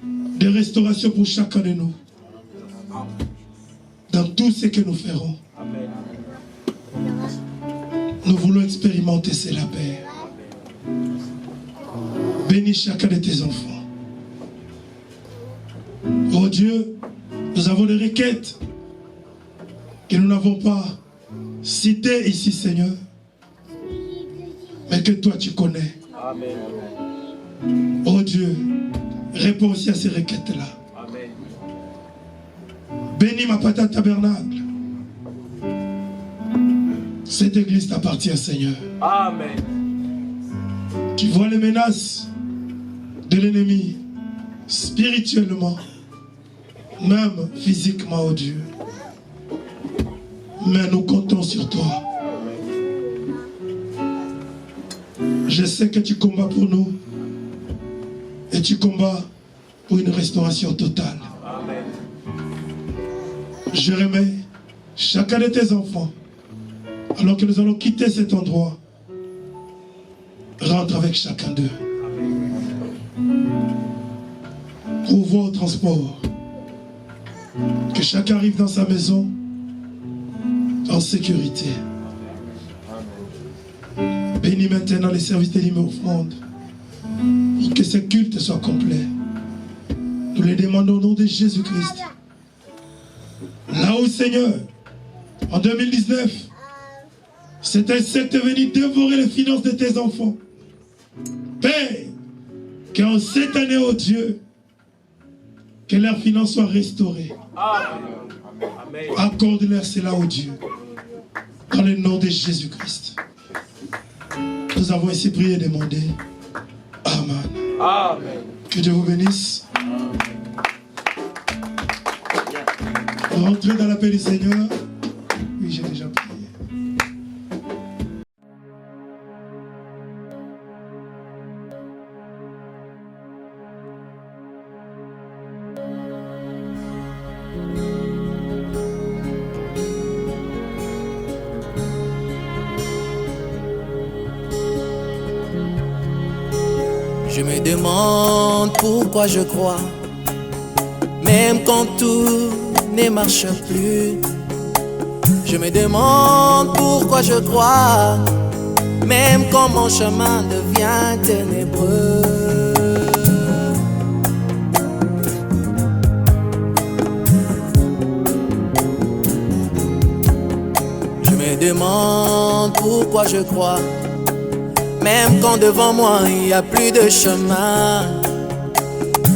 de restauration pour chacun de nous. Dans tout ce que nous ferons. Amen. Nous voulons expérimenter cela, Père. Bénis chacun de tes enfants. Oh Dieu, nous avons des requêtes que nous n'avons pas citées ici, Seigneur, mais que toi tu connais. Amen. Oh Dieu, réponds aussi à ces requêtes-là. Amen. Bénis ma patate tabernacle. Cette église t'appartient, Seigneur. Amen. Tu vois les menaces de l'ennemi, spirituellement, même physiquement, oh Dieu. Mais nous comptons sur toi. Je sais que tu combats pour nous et tu combats pour une restauration totale. Amen. Je remets chacun de tes enfants, alors que nous allons quitter cet endroit. Rentre avec chacun d'eux. Pourvois au transport. Que chacun arrive dans sa maison en sécurité. Bénis maintenant les services de l'offrande pour que ce culte soit complet. Nous les demandons au nom de Jésus-Christ. Là où, Seigneur, en 2019, cet insecte est venu dévorer les finances de tes enfants. Père, qu'en cette année, oh Dieu, que leurs finances soient restaurées. Amen. Accorde-leur cela, oh Dieu, dans le nom de Jésus-Christ. Nous avons ainsi prié et demandé. Amen. Amen. Que Dieu vous bénisse. Rentrez dans la paix du Seigneur. Oui, j'ai déjà prié. Je me demande pourquoi je crois, même quand tout ne marche plus. Je me demande pourquoi je crois, même quand mon chemin devient ténébreux. Je me demande pourquoi je crois, même quand devant moi il n'y a plus de chemin.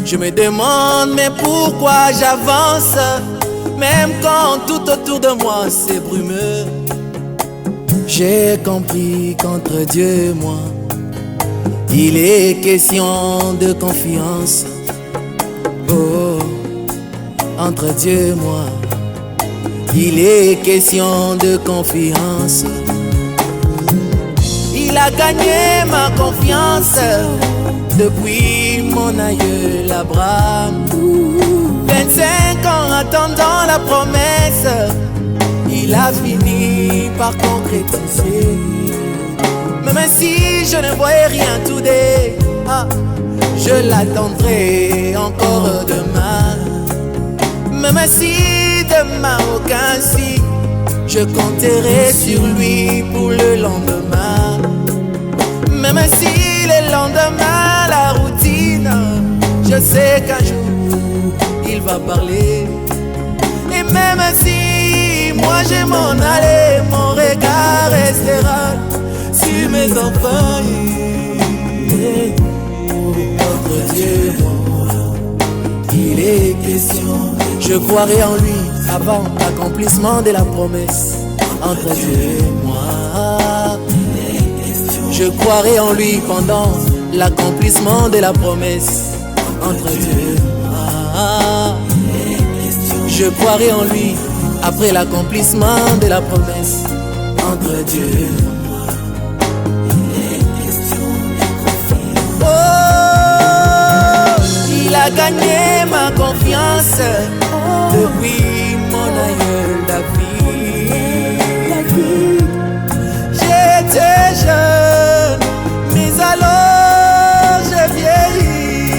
Je me demande mais pourquoi j'avance, même quand tout autour de moi c'est brumeux. J'ai compris qu'entre Dieu et moi, il est question de confiance. Oh, entre Dieu et moi, il est question de confiance. Il a gagné ma confiance depuis mon aïeul Abraham. 25 ans attendant la promesse, il a fini par concrétiser. Même si je ne voyais rien today, je l'attendrai encore demain. Même si demain aucun signe, je compterai sur lui pour le lendemain. Même si le lendemain la routine, je sais qu'un jour il va parler. Et même si moi je m'en aller, mon regard restera sur mes enfants. Notre Dieu, il est question. Je croirai en lui avant l'accomplissement de la promesse. Entre Dieu et moi, je croirai en lui pendant l'accomplissement de la promesse. Entre Dieu et moi, je croirai en lui après l'accomplissement de la promesse. Entre Dieu et moi. Oh, il a gagné ma confiance depuis mon aïeul David. J'étais jeune, mais alors j'ai vieilli.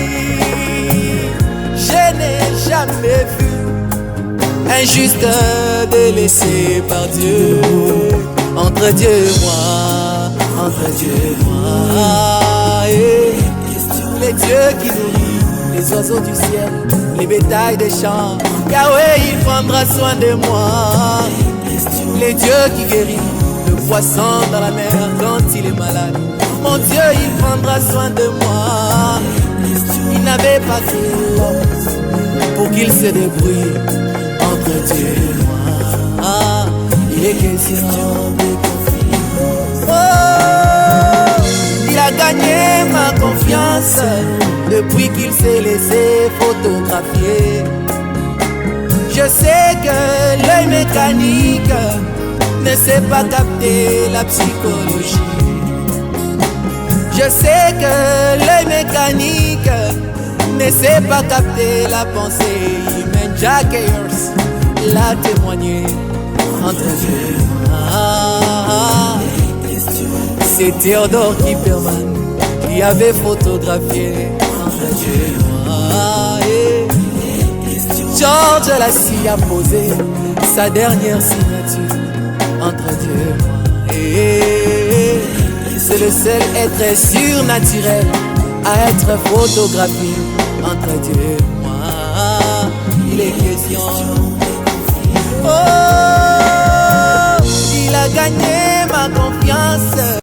Je n'ai jamais vu un juste délaissé par Dieu. Entre Dieu et moi, entre Dieu et moi, les dieux qui nourrissent les oiseaux du ciel, les bétails des champs, Yahweh il prendra soin de moi. Les dieux qui guérissent le poisson dans la mer quand il est malade, mon Dieu il prendra soin de moi. Il n'avait pas créé l'homme pour qu'il se débrouille. Entre Dieu et moi, il est question de confiance. Oh, il a gagné ma confiance depuis qu'il s'est laissé photographier. Je sais que l'œil mécanique ne sait pas capter la psychologie. Je sais que l'œil mécanique ne sait pas capter la pensée humaine. Jack Ayers l'a témoigné. Entre Dieu et moi, c'est Théodore Kipperman qui avait photographié. Entre Dieu et moi, George Lassie a posé sa dernière signature. Entre Dieu et moi, c'est le seul être surnaturel à être photographié. Entre Dieu et moi, il est question. Oh, il a gagné ma confiance.